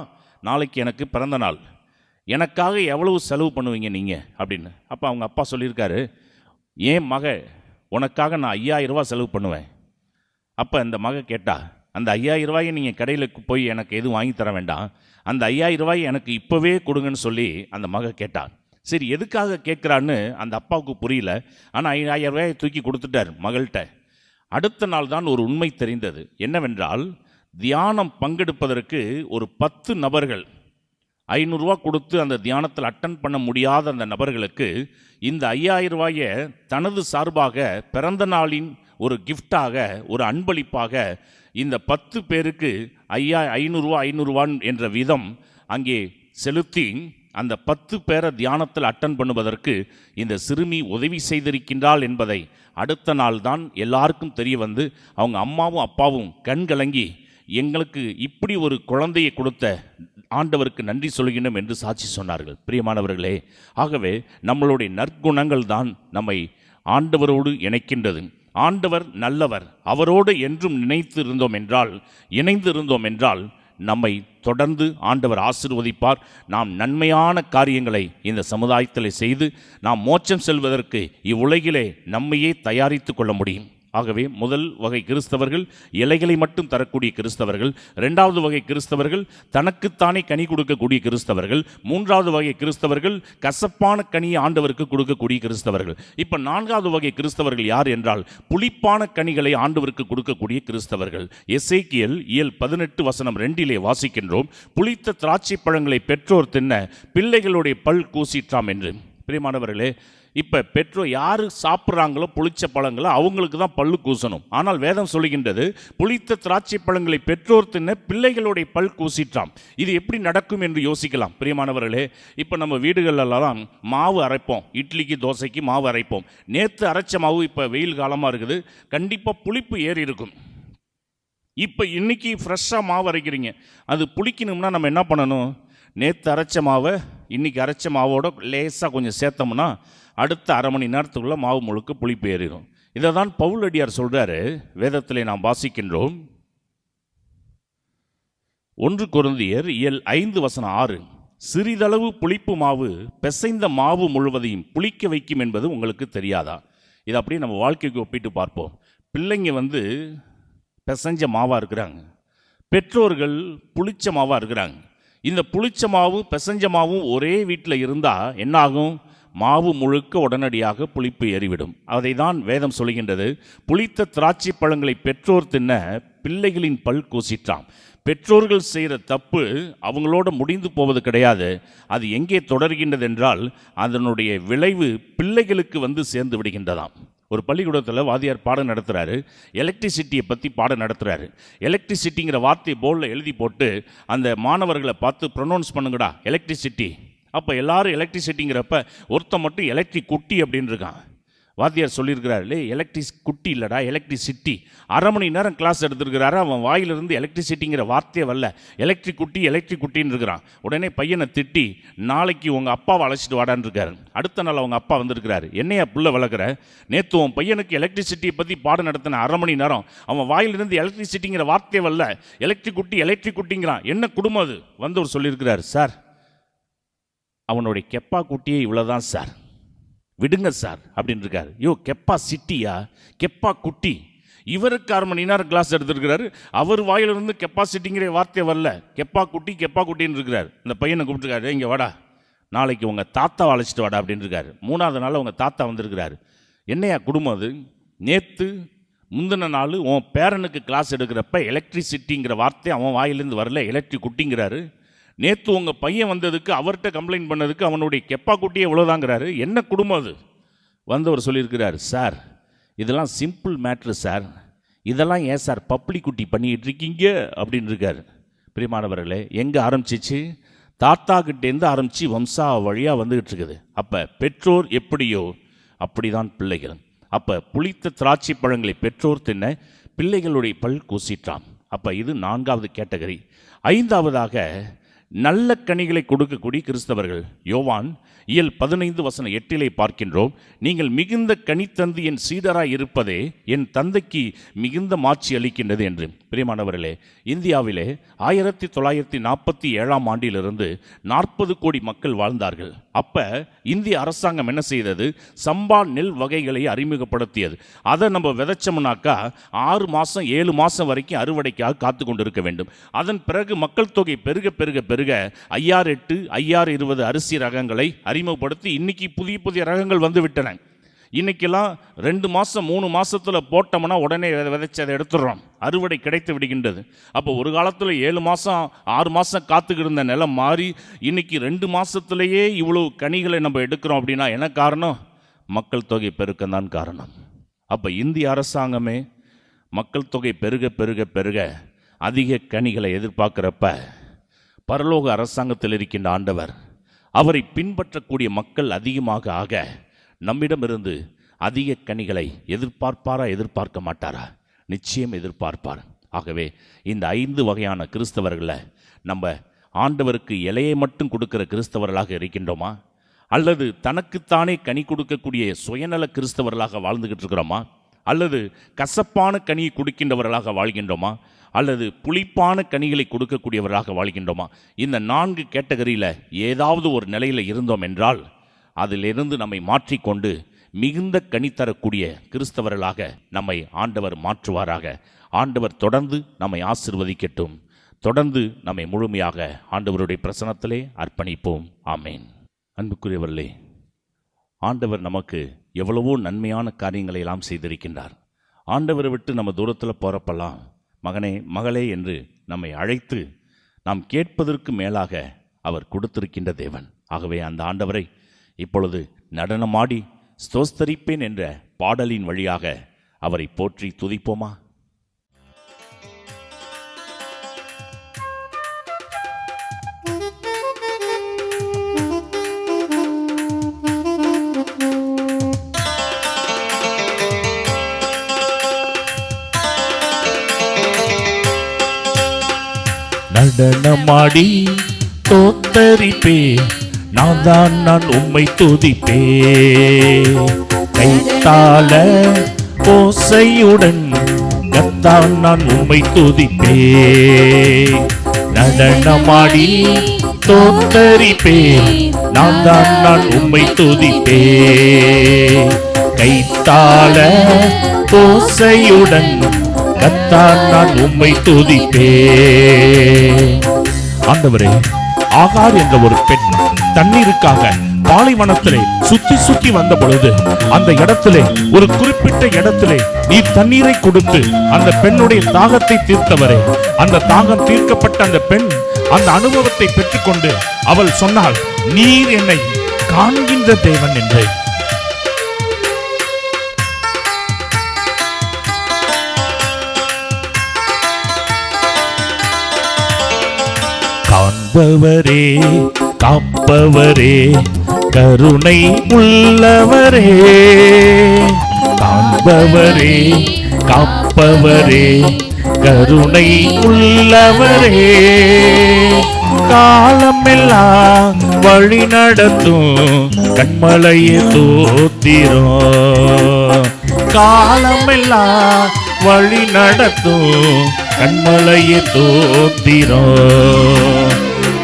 நாளைக்கு எனக்கு பிறந்த நாள், எனக்காக எவ்வளவு செலவு பண்ணுவீங்க நீங்கள் அப்படின்னு. அப்போ அவங்க அப்பா சொல்லியிருக்காரு, ஏன் மக உனக்காக நான் 5000 ரூபா செலவு பண்ணுவேன். அப்போ அந்த மக கேட்டா, அந்த 5000 ரூபாயை நீங்கள் கடையில் போய் எனக்கு எதுவும் வாங்கி தர வேண்டாம், அந்த 5000 ரூபாயை எனக்கு இப்போவே கொடுங்கன்னு சொல்லி அந்த மக கேட்டான். சரி, எதுக்காக கேட்குறான்னு அந்த அப்பாவுக்கு புரியல. ஆனால் 5000 ரூபாயை தூக்கி கொடுத்துட்டார் மகள்கிட்ட. அடுத்த நாள் தான் ஒரு உண்மை தெரிந்தது. என்னவென்றால், தியானம் பங்கெடுப்பதற்கு ஒரு 10 நபர்கள் 500 ரூபா கொடுத்து அந்த தியானத்தில் அட்டன் பண்ண முடியாத அந்த நபர்களுக்கு இந்த 5000 ரூபாயை தனது சார்பாக பிறந்த நாளின் ஒரு கிஃப்டாக, ஒரு அன்பளிப்பாக இந்த 10 பேருக்கு 500 ரூபா என்ற விதம் அங்கே செலுத்தி அந்த 10 பேரை தியானத்தில் அட்டன் பண்ணுவதற்கு இந்த சிறுமி உதவி செய்திருக்கின்றாள் என்பதை அடுத்த நாள் தான் எல்லாருக்கும் தெரிய வந்து அவங்க அம்மாவும் அப்பாவும் கண் கலங்கி, எங்களுக்கு இப்படி ஒரு குழந்தையை கொடுத்த ஆண்டவருக்கு நன்றி சொல்கின்றோம் என்று சாட்சி சொன்னார்கள். பிரியமானவர்களே, ஆகவே நம்மளுடைய நற்குணங்கள் தான் நம்மை ஆண்டவரோடு இணைக்கின்றது. ஆண்டவர் நல்லவர், அவரோடு என்றும் இணைந்து இருந்தோம் என்றால் நம்மை தொடர்ந்து ஆண்டவர் ஆசீர்வதிப்பார். நாம் நன்மையான காரியங்களை இந்த சமுதாயத்தில் செய்து நாம் மோட்சம் செல்வதற்கு இவ்வுலகிலே நம்மையே தயாரித்து கொள்ள முடியும். ஆகவே முதல் வகை கிறிஸ்தவர்கள் இலைகளை மட்டும் தரக்கூடிய கிறிஸ்தவர்கள், 2வது வகை கிறிஸ்தவர்கள் தனக்குத்தானே கனி கொடுக்கக்கூடிய கிறிஸ்தவர்கள், 3வது வகை கிறிஸ்தவர்கள் கசப்பான கனியை ஆண்டவருக்கு கொடுக்கக்கூடிய கிறிஸ்தவர்கள். இப்போ 4வது வகை கிறிஸ்தவர்கள் யார் என்றால் புளிப்பான கனிகளை ஆண்டவருக்கு கொடுக்கக்கூடிய கிறிஸ்தவர்கள். எசேக்கியேல் 18:2 வாசிக்கின்றோம், புளித்த திராட்சை பழங்களை பெற்றோர் தின்ன பிள்ளைகளுடைய பல் கூசிற்றாம் என்று. பிரியமானவர்களே, இப்போ பெற்றோர் யார் சாப்பிட்றாங்களோ புளிச்ச பழங்களை அவங்களுக்கு தான் பல்லு கூசணும். ஆனால் வேதம் சொல்லுகின்றது, புளித்த திராட்சை பழங்களை பெற்றோர் தின்ன பிள்ளைகளுடைய பல் கூசிற்றாம். இது எப்படி நடக்கும் என்று யோசிக்கலாம். பிரியமானவர்களே, இப்போ நம்ம வீடுகளெல்லாம் மாவு அரைப்போம், இட்லிக்கு தோசைக்கு மாவு அரைப்போம். நேற்று அரைச்ச மாவு இப்போ வெயில் காலமாக இருக்குது, கண்டிப்பாக புளிப்பு ஏறி இருக்கும். இப்போ இன்னைக்கு ஃப்ரெஷ்ஷாக மாவு அரைக்கிறீங்க, அது புளிக்கணும்னா நம்ம என்ன பண்ணணும்? நேற்று அரைச்ச மாவை இன்றைக்கி அரைச்ச மாவோட லேசாக கொஞ்சம் சேர்த்தோம்னா அடுத்த அரை மணி நேரத்துக்குள்ளே மாவு முழுக்க புளிப்பு ஏறிடும். இதை தான் பவுலடியார் சொல்கிறாரு, வேதத்திலே நாம் வாசிக்கின்றோம். 1 கொரிந்தியர் 5:6, சிறிதளவு புளிப்பு மாவு பிசைந்த மாவு முழுவதையும் புளிக்க வைக்கும் என்பது உங்களுக்கு தெரியாதா? இதை அப்படியே நம்ம வாழ்க்கைக்கு ஒப்பிட்டு பார்ப்போம். பிள்ளைங்க பிசைஞ்ச மாவாக இருக்கிறாங்க, பெற்றோர்கள் புளிச்ச மாவாக இருக்கிறாங்க. இந்த புளிச்ச மாவும் பிசைஞ்ச மாவும் ஒரே வீட்டில் இருந்தால் என்னாகும்? மாவு முழுக்க உடனடியாக புளிப்பு ஏறிவிடும். அதை தான் வேதம் சொல்கின்றது, புளித்த திராட்சை பழங்களை பெற்றோர் தின்ன பிள்ளைகளின் பல் கூசிற்றாம். பெற்றோர்கள் செய்கிற தப்பு அவங்களோட முடிந்து போவது கிடையாது. அது எங்கே தொடர்கின்றது என்றால் அதனுடைய விளைவு பிள்ளைகளுக்கு சேர்ந்து விடுகின்றதாம். ஒரு பள்ளிக்கூடத்தில் வாத்தியார் பாடம் நடத்துகிறாரு, எலக்ட்ரிசிட்டியை பற்றி பாடம் நடத்துகிறாரு. எலக்ட்ரிசிட்டிங்கிற வார்த்தையை போர்டில் எழுதி போட்டு அந்த மாணவர்களை பார்த்து ப்ரொனவுன்ஸ் பண்ணுங்கடா எலக்ட்ரிசிட்டி. அப்போ எல்லாரும் எலக்ட்ரிசிட்டிங்கிறப்ப ஒருத்தன் மட்டும் எலக்ட்ரிக் குட்டி அப்படின்னு இருக்கான். வாத்தியார் சொல்லியிருக்கிறாரு, இல்லை எலக்ட்ரிக் குட்டி இல்லைடா எலக்ட்ரிசிட்டி. அரை மணி நேரம் கிளாஸ் எடுத்துருக்கிறாரு, அவன் வாயிலிருந்து எலக்ட்ரிசிட்டிங்கிற வார்த்தையே வரல, எலக்ட்ரிக் குட்டின்னு இருக்கிறான். உடனே பையனை திட்டி, நாளைக்கு உங்கள் அப்பாவை அழைச்சிட்டு வாடான்னு இருக்காரு. அடுத்த நாள் அவங்க அப்பா வந்திருக்கிறாரு, என்னையா புள்ள வளர்க்குற, நேற்று உன் பையனுக்கு எலக்ட்ரிசிட்டியை பற்றி பாடம் நடத்தின அரை மணி நேரம் அவன் வாயிலிருந்து எலக்ட்ரிசிட்டிங்கிற வார்த்தையே வரல, எலக்ட்ரிக் குட்டிங்கிறான், என்ன குடும்பம் அது? வந்தவர் சொல்லியிருக்கிறார், சார் அவனுடைய கெப்பா குட்டியே இவ்வளோதான் சார், விடுங்க சார் அப்படின்னு இருக்காரு. கெப்பா சிட்டியா, கெப்பா குட்டி, இவருக்கு 1/2 மணி நேரம் கிளாஸ் எடுத்துருக்கிறாரு. அவர் வாயிலிருந்து கெப்பாசிட்டிங்கிற வார்த்தை வரல, கெப்பா குட்டின்னு இருக்கிறார். இந்த பையனை கூப்பிட்டுருக்காரு, இங்கே வாடா, நாளைக்கு உங்கள் தாத்தாவை அழைச்சிட்டு வாடா அப்படின்னு இருக்காரு. 3வது நாள் உங்கள் தாத்தா வந்திருக்கிறாரு. என்னையா குடும்பம் அது? நேற்று முந்தின நாள் உன் பேரனுக்கு கிளாஸ் எடுக்கிறப்ப எலக்ட்ரிசிட்டிங்கிற வார்த்தை அவன் வாயிலேருந்து வரல, எலக்ட்ரிக் குட்டிங்கிறாரு. நேற்று உங்கள் பையன் வந்ததுக்கு அவர்கிட்ட கம்ப்ளைண்ட் பண்ணதுக்கு அவனுடைய கெப்பா குட்டியே இவ்வளோதாங்கிறாரு. என்ன குடும்பம் அது? வந்தவர் சொல்லியிருக்கிறார், சார் இதெல்லாம் சிம்பிள் மேட்ரு சார், இதெல்லாம் ஏன் சார் பப்ளிக் குட்டி பண்ணிக்கிட்டு இருக்கீங்க அப்படின்னு இருக்கார். பிரியமானவர்களே, எங்கே ஆரம்பிச்சிச்சு? தாத்தா கிட்டேருந்து ஆரம்பித்து வம்சா வழியாக வந்துக்கிட்டு இருக்குது. அப்போ பெற்றோர் எப்படியோ அப்படிதான் பிள்ளைகள். அப்போ புளித்த திராட்சை பழங்களை பெற்றோர் தின்ன பிள்ளைகளுடைய பல் கூசிட்டான். அப்போ இது 4வது கேட்டகரி. 5வதாக நல்ல கனிகளை கொடுக்கக்கூடிய கிறிஸ்தவர்கள். யோவான் இயல் 15:8 பார்க்கின்றோம், நீங்கள் மிகுந்த கனி தந்து என் சீடராய் இருப்பதே என் தந்தைக்கு மிகுந்த மாட்சி அளிக்கின்றது என்று. பிரியமானவர்களே, இந்தியாவிலே 1947 ஆண்டிலிருந்து 40 கோடி மக்கள் வாழ்ந்தார்கள். அப்போ இந்திய அரசாங்கம் என்ன செய்தது? சம்பா நெல் வகைகளை அறிமுகப்படுத்தியது. அதை நம்ம விதைச்சோம்னாக்கா 6 மாதம் 7 மாதம் வரைக்கும் அறுவடைக்காக காத்து கொண்டு இருக்க வேண்டும். அதன் பிறகு மக்கள் தொகை பெருக பெருக பெருக IR8 IR20 அரிசி ரகங்களை அறிமுகப்படுத்தி இன்னைக்கு புதிய ரகங்கள் வந்து விட்டன. இன்னைக்கெல்லாம் 2 மாதம் 3 மாதத்தில் போட்டோம்னா உடனே விதைச்சி அதை எடுத்துடுறோம், அறுவடை கிடைத்து விடுகின்றது. அப்போ ஒரு காலத்தில் 7 மாதம் 6 மாதம் காத்துக்கிட்டு இருந்த நிலம் மாறி இன்னைக்கு 2 மாதத்துலேயே இவ்வளோ கனிகளை நம்ம எடுக்கிறோம். அப்படின்னா என்ன காரணம்? மக்கள் தொகை பெருக்கம்தான் காரணம். அப்போ இந்திய அரசாங்கமே மக்கள் தொகை பெருக பெருக பெருக அதிக கனிகளை எதிர்பார்க்குறப்ப பரலோக அரசாங்கத்தில் இருக்கின்ற ஆண்டவர் அவரை பின்பற்றக்கூடிய மக்கள் அதிகமாக ஆக நம்மிடமிருந்து அதிக கனிகளை எதிர்பார்க்க மாட்டாரா? நிச்சயம் எதிர்பார்ப்பார். ஆகவே இந்த 5 வகையான கிறிஸ்தவர்களை நம்ம ஆண்டவருக்கு இலையை மட்டும் கொடுக்கிற கிறிஸ்தவர்களாக இருக்கின்றோமா? அல்லது தனக்குத்தானே கனி கொடுக்கக்கூடிய சுயநல கிறிஸ்தவர்களாக வாழ்ந்துகிட்டு இருக்கிறோமா? அல்லது கசப்பான கனியை கொடுக்கின்றவர்களாக வாழ்கின்றோமா? அல்லது புளிப்பான கனிகளை கொடுக்கக்கூடியவர்களாக வாழ்கின்றோமா? இந்த 4 கேட்டகரியில் ஏதாவது ஒரு நிலையில் இருந்தோம் என்றால் அதிலிருந்து நம்மை மாற்றிக்கொண்டு மிகுந்த கனி தரக்கூடிய கிறிஸ்தவர்களாக நம்மை ஆண்டவர் மாற்றுவாராக. ஆண்டவர் தொடர்ந்து நம்மை ஆசீர்வதிக்கட்டும். தொடர்ந்து நம்மை முழுமையாக ஆண்டவருடைய பிரசன்னத்திலே அர்ப்பணிப்போம். ஆமேன். அன்புக்குரியவர்களே, ஆண்டவர் நமக்கு எவ்வளவோ நன்மையான காரியங்களை எல்லாம் செய்திருக்கின்றார். ஆண்டவரை விட்டு நம்ம தூரத்தில் போகிறப்பெல்லாம் மகனே மகளே என்று நம்மை அழைத்து நாம் கேட்பதற்கு மேலாக அவர் கொடுத்திருக்கின்ற தேவன். ஆகவே அந்த ஆண்டவரை இப்பொழுது நடனமாடி ஸ்தோஸ்தரிப்பேன் என்ற பாடலின் வழியாக அவரை போற்றி துதிப்போமா? நடனமாடி தோத்தரிப்பே, நான் உம்மை துதிப்பே, கைத்தாள ஓசையுடன் கர்த்தான் நான் உம்மை துதிப்பே. நடனமாடி தோத்தரிப்பே, நான் உம்மை துதிப்பே, கைத்தாள ஓசையுடன் கர்த்தான் நான் உம்மை துதிப்பே. ஆண்டவரே, ஆகார் என்ற ஒரு பெண் தண்ணீருக்காக பாலைவனத்திலே சுத்தி வந்த பொழுது அந்த இடத்திலே ஒரு குறிப்பிட்ட இடத்திலே நீ தண்ணீரை கொடுத்து அந்த பெண்ணுடைய தாகத்தை தீர்த்தவரே. அந்த தாகம் தீர்க்கப்பட்ட அந்த பெண் அந்த அனுபவத்தை பெற்றுக்கொண்டு அவள் சொன்னாள், நீர் என்னை காண்கின்ற தேவன் என்று. காண்பவரே, காப்பவரே, கருணை உள்ளவரே, காண்பவரே, காப்பவரே, கருணை உள்ளவரே, காலமெல்லாம் வழி நடத்தும் கண்மலையே தோத்திரம், காலமெல்லாம் வழி நடத்தும் கண்மலையே தோத்திரம்.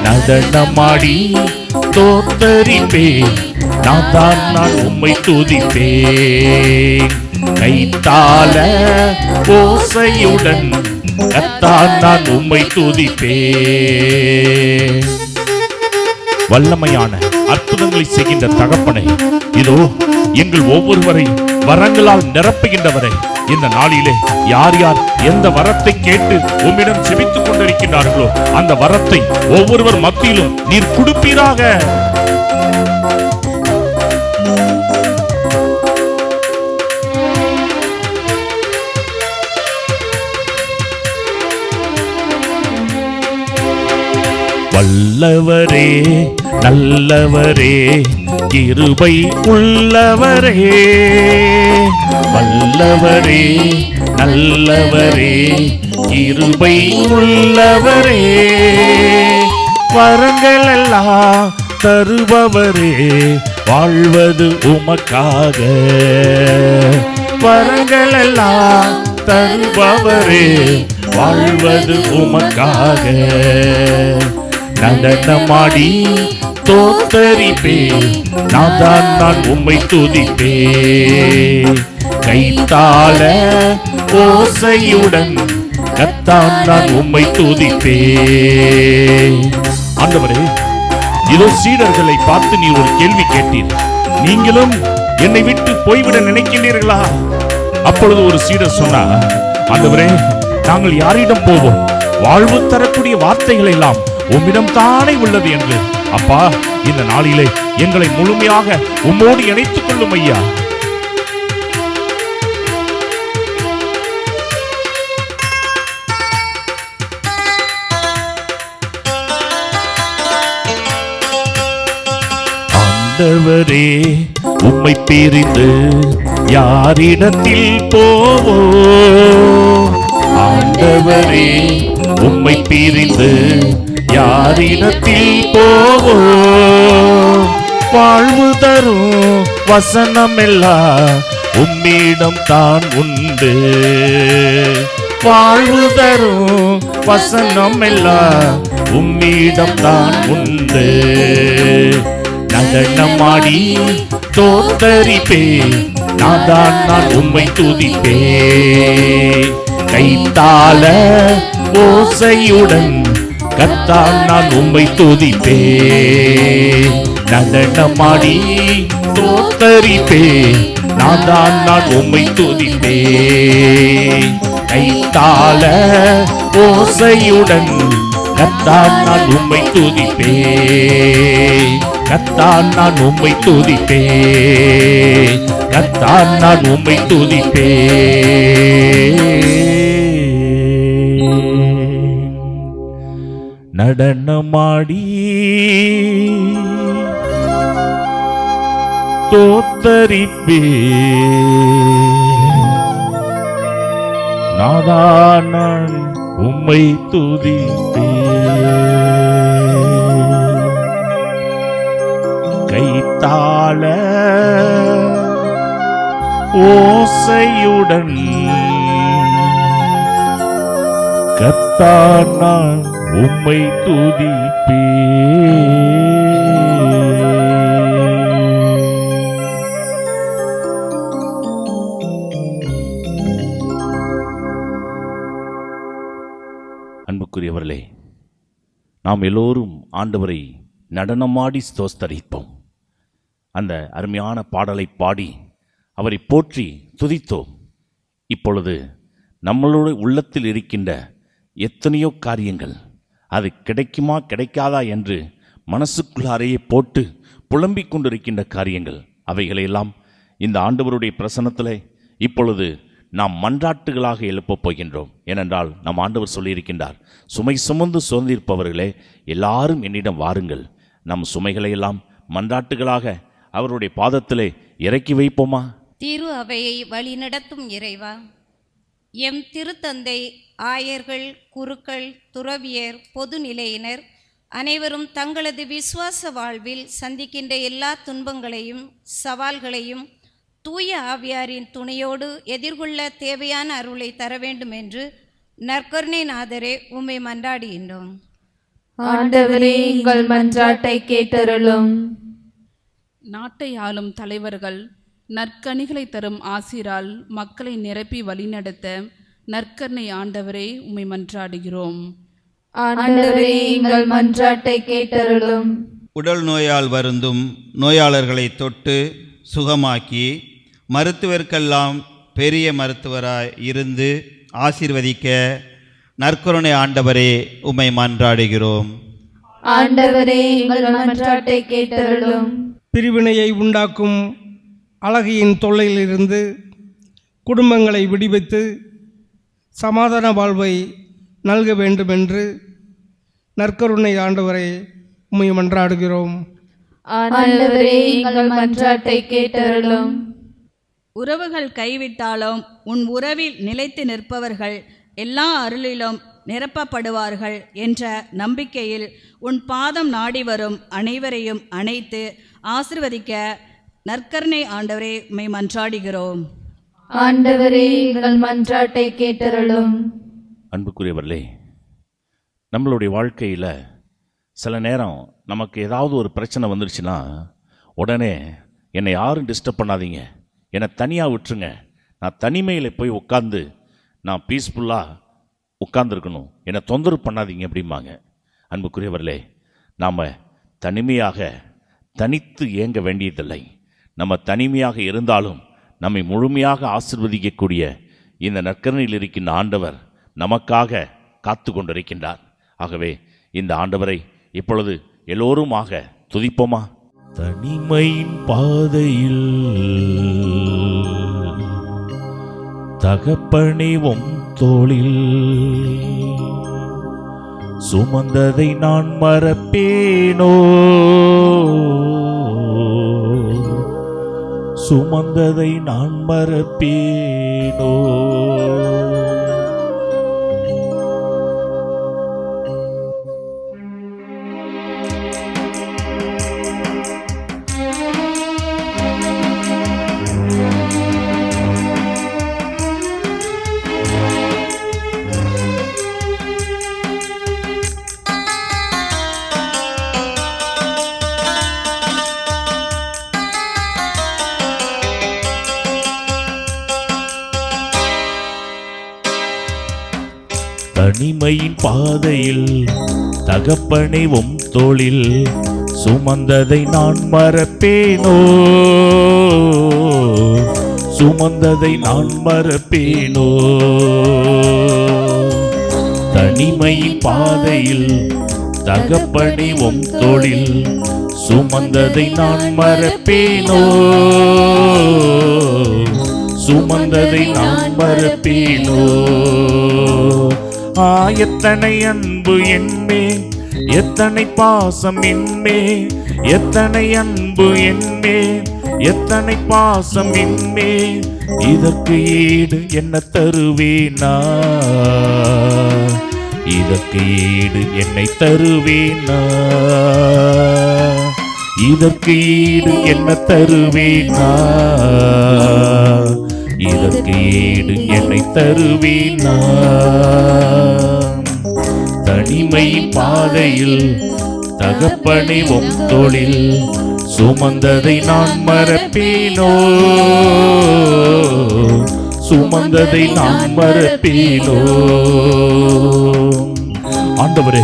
நடனமாடி தோத்தரிப்பே, நான் உம்மை துதிப்பேன், கைத்தாள ஓசையுடன் கர்த்தான் நான் உம்மை துதிப்பேன். வல்லமையான அற்புதங்களை செய்கின்ற தகப்பனே, இதோ எங்கள் ஒவ்வொருவரை வரங்களால் நிரப்புகின்றவரை, இந்த நாளிலே யார் யார் எந்த வரத்தை கேட்டு உம்மிடம் செபித்துக் கொண்டிருக்கின்றார்களோ அந்த வரத்தை ஒவ்வொருவர் மத்தியிலும் நீர் கொடுப்பீராக. வல்லவரே நல்லவரே கிருபை உள்ளவரே, வல்லவரே நல்லவரே கிருபை உள்ளவரே, வரங்கள் எல்லாம் தருபவரே வாழ்வது உமக்காக, வரங்கள் எல்லாம் தருபவரே வாழ்வது உமக்காக. நடனமாடி தோத்தரிப்பே நான் உம்மை துதிப்பே, கைத்தாள ஓசையுடன் கர்த்தான் நான் உம்மை துதிப்பே. ஆண்டவரே, இதோ சீடர்களை பார்த்து நீ ஒரு கேள்வி கேட்டீர், நீங்களும் என்னை விட்டு போய்விட நினைக்கின்றீர்களா? அப்பொழுது ஒரு சீடர் சொன்னார், ஆண்டவரே, நாங்கள் யாரிடம் போவோம்? வாழ்வு தரக்கூடிய வார்த்தைகள் எல்லாம் உம்மிடம் தானே உள்ளது என்று. அப்பா, இந்த நாளிலே எங்களை முழுமையாக உம்மோடு இணைத்துக் கொள்ளும் ஐயா. ஆண்டவரே, உம்மை பிரிந்து யாரிடத்தில் போவோ? ஆண்டவரே, உம்மை பிரிந்து யாரிடத்தில் போவோ? வாழ்வு தரும் வசனமெல்லாம் உம்மிடம் தான் உண்டு, வாழ்வு தரும் வசனமெல்லாம் உம்மிடம் தான் உண்டு. நடனமாடி தோத்தரிப்பே நான் உம்மை துதிப்பே, கைத்தாள ஓசையுடன் கர்த்தான் நான் உம்மை துதிப்பே. நடனமாடி தோத்தரிப்பே நான் உம்மை துதிப்பே, கைத்தாள ஓசையுடன் கர்த்தான் நான் உம்மை துதிப்பே, கர்த்தான் நான் உம்மை துதிப்பே, கர்த்தான் நான் உம்மை துதிப்பே. நடனமாடி தோத்தரிப்பே நான் உம்மை துதிப்பே, கைத்தாள ஓசையுடன் கர்த்தான் நான் உம்மை துதிப்பே. அன்புக்குரியவர்களே, நாம் எல்லோரும் ஆண்டவரை நடனமாடி ஸ்தோத்தரிப்போம். அந்த அருமையான பாடலை பாடி அவரை போற்றி துதித்தோம். இப்பொழுது நம்மளுடைய உள்ளத்தில் இருக்கின்ற எத்தனையோ காரியங்கள், அது கிடைக்குமா கிடைக்காதா என்று மனசுக்குள்ளாரையே போட்டு புலம்பிக் கொண்டிருக்கின்ற காரியங்கள், அவைகளையெல்லாம் இந்த ஆண்டவருடைய பிரசன்னத்திலே இப்பொழுது நாம் மன்றாட்டுகளாக எழுப்பப் போகின்றோம். ஏனென்றால் நம் ஆண்டவர் சொல்லியிருக்கின்றார், சுமை சுமந்து சோர்ந்திருப்பவர்களே எல்லாரும் என்னிடம் வாருங்கள். நம் சுமைகளையெல்லாம் மன்றாட்டுகளாக அவருடைய பாதத்திலே இறக்கி வைப்போமா? திரு அவையை வழிநடத்தும் இறைவா, எம் திருத்தந்தை, ஆயர்கள், குருக்கள், துறவியர், பொதுநிலையினர் அனைவரும் தங்களது விசுவாச வாழ்வில் சந்திக்கின்ற எல்லா துன்பங்களையும் சவால்களையும் தூய ஆவியாரின் துணையோடு எதிர்கொள்ள தேவையான அருளை தர வேண்டும் என்று நற்கருணை நாதரே உம்மை மன்றாடுகின்றோம். ஆண்டவரே, எங்கள் மன்றாட்டை கேட்டருளும். நாட்டை ஆளும் தலைவர்கள், நற்கனிகளை தரும் ஆசிரால் மக்களை நிரப்பி வழிநடத்த நற்கருணை ஆண்டவரே உம்மை மன்றாடுகிறோம். ஆண்டவரே, எங்கள் மன்றாட்டை கேட்டருளும். உடல் நோயால் வருந்தும் நோயாளர்களை தொட்டு சுகமாக்கி மருத்துவர்க்கெல்லாம் பெரிய மருத்துவராய் இருந்து ஆசீர்வதிக்க நற்கருணை ஆண்டவரே உம்மை மன்றாடுகிறோம். ஆண்டவரே, எங்கள் மன்றாட்டை கேட்டருளும். பிரிவினையை உண்டாக்கும் அழகியின் தொல்லையிலிருந்து குடும்பங்களை விடுவித்து சமாதான வாழ்வை நல்க வேண்டுமென்று நற்கருணை ஆண்டவரை உம்மை மன்றாடுகிறோம். ஆண்டவரே, எங்கள் மன்றாட்டை கேட்டருளும். உறவுகள் கைவிட்டாலும் உன் உறவில் நிலைத்து நிற்பவர்கள் எல்லா அருளிலும் நிரப்பப்படுவார்கள் என்ற நம்பிக்கையில் உன் பாதம் நாடி வரும் அனைவரையும் அணைத்து ஆசீர்வதிக்க நற்கருணை ஆண்டவரே உம்மை மன்றாடுகிறோம். ஆண்டவரே, எங்கள் மன்றாட்டை கேட்டருளும். அன்புக்குரியவர்களே, நம்மளுடைய வாழ்க்கையில் சில நேரம் நமக்கு ஏதாவது ஒரு பிரச்சனை வந்துடுச்சுன்னா உடனே என்னை யாரும் டிஸ்டர்ப் பண்ணாதீங்க, என்னை தனியாக விட்டுருங்க, நான் தனிமையில் போய் உட்காந்து நான் பீஸ்ஃபுல்லாக உட்கார்ந்துருக்கணும், என்னை தொந்தரவு பண்ணாதீங்க அப்படிம்பாங்க. அன்புக்குரியவர்களே, நாம் தனிமையாக தனித்து ஏங்க வேண்டியதில்லை. நம்ம தனிமையாக இருந்தாலும் நம்மை முழுமையாக ஆசீர்வதிக்கக்கூடிய இந்த நற்கருணையில் இருக்கின்ற ஆண்டவர் நமக்காக காத்து கொண்டிருக்கின்றார். ஆகவே இந்த ஆண்டவரை இப்பொழுது எல்லோருமாக துதிப்போமா? தனிமையின் பாதையில் தகப்பனிவும் தோளில் சுமந்ததை நான் மறப்பேனோ, சுமந்ததை நான் மறப்பேனோ. தனிமையின் பாதையில் தகப்பனைவும் தோளில் சுமந்ததை நான் மறப்பேனோ, சுமந்ததை நான் மறப்பேனோ. தனிமையின் பாதையில் தகப்பனைவும் தோளில் சுமந்ததை நான் மறப்பேனோ, சுமந்ததை நான் மறப்பேனோ. எத்தனை அன்பு என்மே, எத்தனை பாசம் என்மே, எத்தனை அன்பு என்மே, எத்தனை பாசம் என்மே. இதற்கு ஈடு என்ன தருவேனா, இதற்கு ஈடு என்னை தருவேனா, இதற்கு ஈடு என்ன தருவேனா, இதற்கு ஈடு என்னை தருவேனா. தனிமையின் பாதையில் தகப்பனைவும் தோளில் சுமந்ததை நான் மறப்பேனோ, சுமந்ததை நான் மறப்பேனோ. ஆண்டவரே,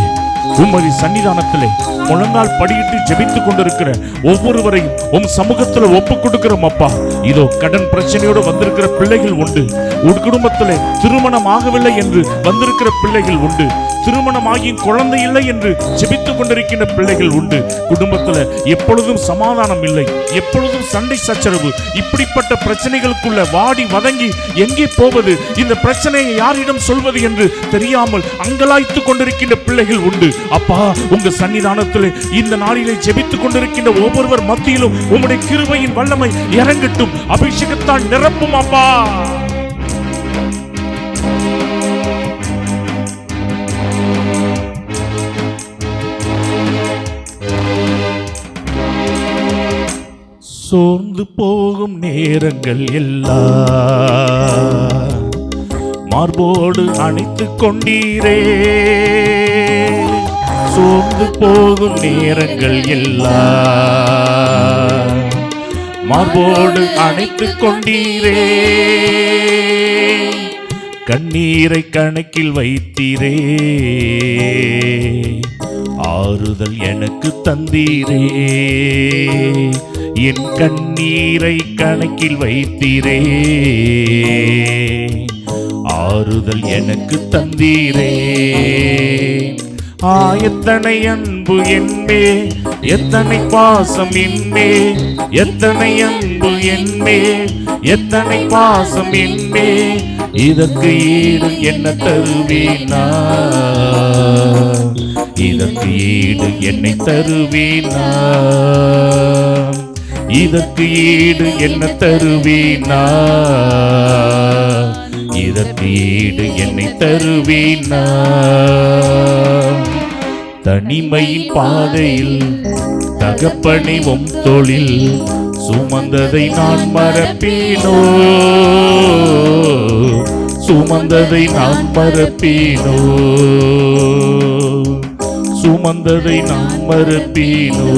உம்முடைய சன்னிதானத்திலே முழங்கால் படியிட்டு ஜெபித்துக் கொண்டிருக்கிற ஒவ்வொருவரையும் உம் சமூகத்தில் ஒப்பு கொடுக்கிறோம் அப்பா. இதோ கடன் பிரச்சனையோடு வந்திருக்கிற பிள்ளைகள் உண்டு, ஒரு குடும்பத்திலே திருமணம் ஆகவில்லை என்று வந்திருக்கிற பிள்ளைகள் உண்டு, திருமணமாகியும் குழந்தை இல்லை என்று ஜெபித்துக் கொண்டிருக்கின்ற பிள்ளைகள் உண்டு. குடும்பத்தில் எப்பொழுதும் சமாதானம் இல்லை, எப்பொழுதும் சண்டை சச்சரவு, இப்படிப்பட்ட பிரச்சனைகளுக்குள்ள வாடி வதங்கி எங்கே போவது, இந்த பிரச்சனையை யாரிடம் சொல்வது என்று தெரியாமல் அங்கலாய்த்துக் கொண்டிருக்கின்ற பிள்ளைகள் உண்டு. அப்பா, உங்க சன்னிதானத்தில் இந்த நாளிலே ஜெபித்துக் கொண்டிருக்கின்ற ஒவ்வொருவர் மத்தியிலும் உம்முடைய கிருபையின் வல்லமை இறங்கட்டும், அபிஷேகத்தால் நிரப்பும் அப்பா. சோர்ந்து போகும் நேரங்கள் எல்லாம் மார்போடு அணைத்துக் கொண்டீரே, சோர்ந்து போகும் நேரங்கள் எல்லாம் மார்போடு அணைத்துக் கொண்டீரே, கண்ணீரை கணக்கில் வைத்தீரே, ஆறுதல் எனக்கு தந்தீரே, என் கண்ணீரை கணக்கில் வைத்தீரே, ஆறுதல் எனக்கு தந்தீரே. எத்தனை அன்பு என்பே, எத்தனை பாசம் என்பே, எத்தனை அன்பு என்பே, எத்தனை பாசம் என்பே, இதற்கு ஈடு என்ன தருவேனா, இதற்கு ஈடு என்னை தருவேனா, இதற்கு ஈடு என்ன தருவேனா, இதற்கு ஈடு என்னை தருவேனா. தனிமையின் பாதையில் தகப்பனை உம் தோளில் சுமந்ததை நான் மறப்பேனோ, சுமந்ததை நான் மறப்பேனோ, சுமந்ததை நான் மறப்பேனோ.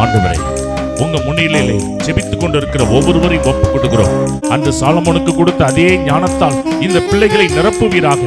ஆண்டவரே, உங்க முன்னிலையிலே ஜெபித்துக் கொண்டிருக்கிற ஒவ்வொருவரையும் ஒப்புக் கொடுக்கிறோம். அந்த சாலமோனுக்கு கொடுத்த அதே ஞானத்தால் இந்த பிள்ளைகளை நிரப்புவீராக.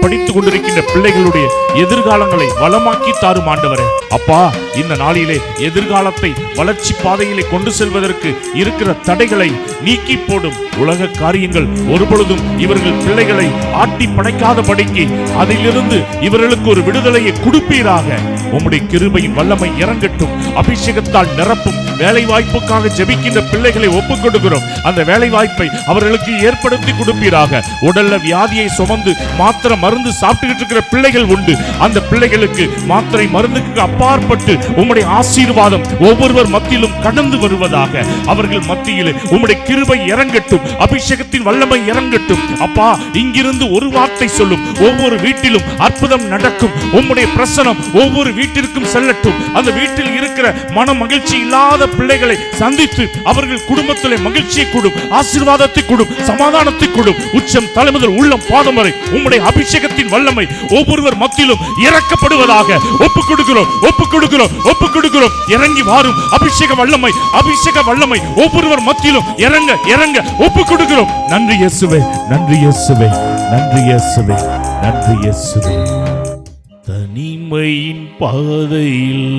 படித்துக் கொண்டிருக்கின்ற பிள்ளைகளுடைய எதிர்காலங்களை வளமாக்கி தாரும் ஆண்டவரே. அப்பா, இந்த நாளிலே எதிர்காலத்தை வளர்ச்சி பாதையிலே கொண்டு செல்வதற்கு இருக்கிற தடைகளை நீக்கி போடும். உலக காரியங்கள் ஒருபொழுதும் இவர்கள் பிள்ளைகளை ஆட்டி படைக்காதபடிக்கு அதிலிருந்து இவர்களுக்கு ஒரு விடுதலையை கொடுப்பீராக. உம்முடைய கிருபையின் வல்லமை இறங்கட்டும். அபிஷேகத்தால் நிரப்பும். வேலை வாய்ப்புக்காக ஜெபிக்கின்ற பிள்ளைகளை ஒப்புக் கொடுக்கிறோம். அந்த வேலை வாய்ப்பை அவர்களுக்கு ஏற்படுத்தி கொடுப்பீராக. உடல்ல வியாதியை சுமந்து மாத்திரை மருந்து சாப்பிட்டுக்கிட்டு இருக்கிற பிள்ளைகள் உண்டு. அந்த பிள்ளைகளுக்கு மாத்திரை மருந்துக்கு அப்பாற்பட்டு உம்முடைய ஆசீர்வாதம் ஒவ்வொருவர் மத்தியிலும் கடந்து வருவதாக. அவர்கள் மத்தியில் உம்முடைய கிருபை இறங்கட்டும். அபிஷேகத்தின் வல்லமை இறங்கட்டும். அப்பா, இங்கிருந்து ஒரு வார்த்தை சொல்லும். ஒவ்வொரு வீட்டிலும் அற்புதம் நடக்கும். உம்முடைய பிரசனம் ஒவ்வொரு வீட்டிற்கும் செல்லட்டும். அந்த வீட்டில் இருக்கிற மன மகிழ்ச்சி இல்லாத பிள்ளைகளை சந்தித்து அவர்கள் குடும்பத்திலே மகிழ்ச்சியை கொடும், ஆசீர்வாதத்தை கொடும், சமாதானத்தை கொடும். உச்சம் தலைமுதல் உள்ளம் பாதம் வரை உம்முடைய அபிஷேகத்தின் வல்லமை ஒவ்வொருவர் மத்தியிலும் இறக்கப்படுவதாக. ஒப்புக் கொடுக்கிறோம், ஒப்புக் கொடுக்கிறோம், ஒப்புக் கொடுக்கிறோம். இறங்கி வாரும் அபிஷேக வல்லமை, அபிஷேக வல்லமை ஒவ்வொருவர் மத்தியிலும் இறங்க இறங்க ஒப்புக் கொடுக்கிறோம். நன்றி இயேசுவே, நன்றி இயேசுவே, நன்றி இயேசுவே, நன்றி இயேசுவே. தனிமையின் பாதையில்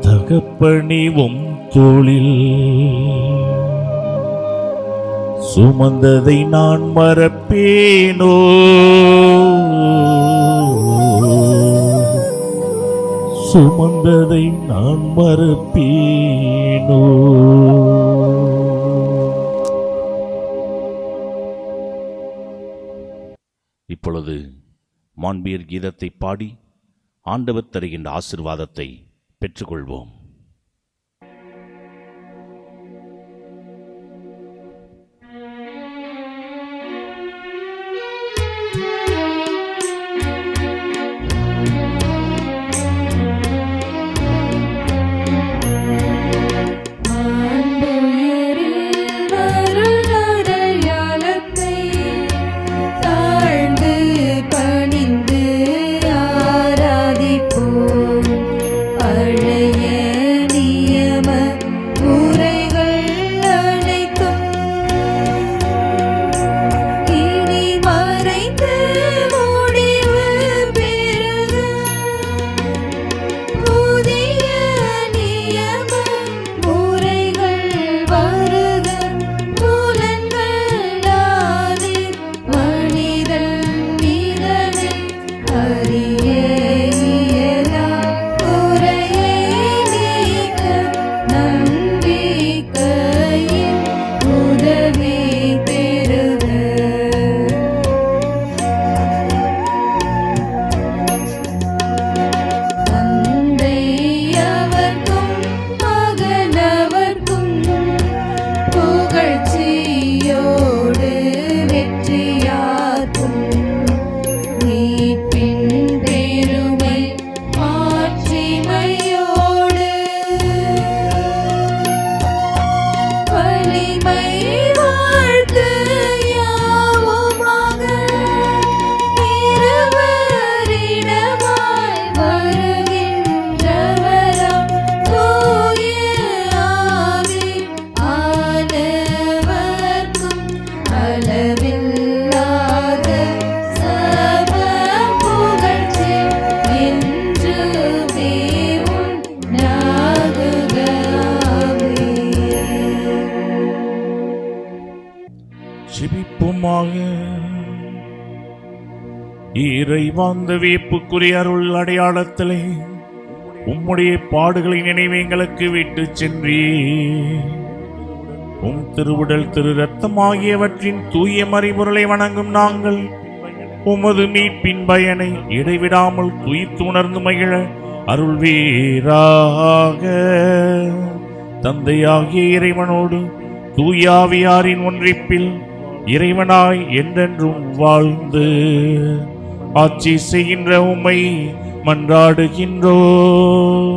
தகப்பனே உம் தோளில் சுமந்ததை நான் மறப்பேனோ, சுமந்ததை நான் மறப்பேனோ. இப்பொழுது மாண்பியர் கீதத்தை பாடி ஆண்டவர் தருகின்ற ஆசீர்வாதத்தை பெற்றுக்கொள்வோம். பணிந்து ஆராதிப்போம். பழைய இறைவாந்த வியப்புக்குரிய அருள் அடையாளத்திலே உம்முடைய பாடுகளின் நினைவை எங்களுக்கு விட்டு சென்றே. உம் திருவுடல் திரு ரத்தம் ஆகியவற்றின் தூய மறைபொருளை வணங்கும் நாங்கள் உமது மீட்பின் பயனை இடைவிடாமல் துயித்து உணர்ந்து மகிழ அருள்வீராக. தந்தையாகிய இறைவனோடு தூயாவியாரின் ஒன்றிப்பில் இறைவனாய் என்றென்றும் வாழ்ந்து ஆட்சி செய்கின்ற உம்மை மன்றாடுகின்றோம்.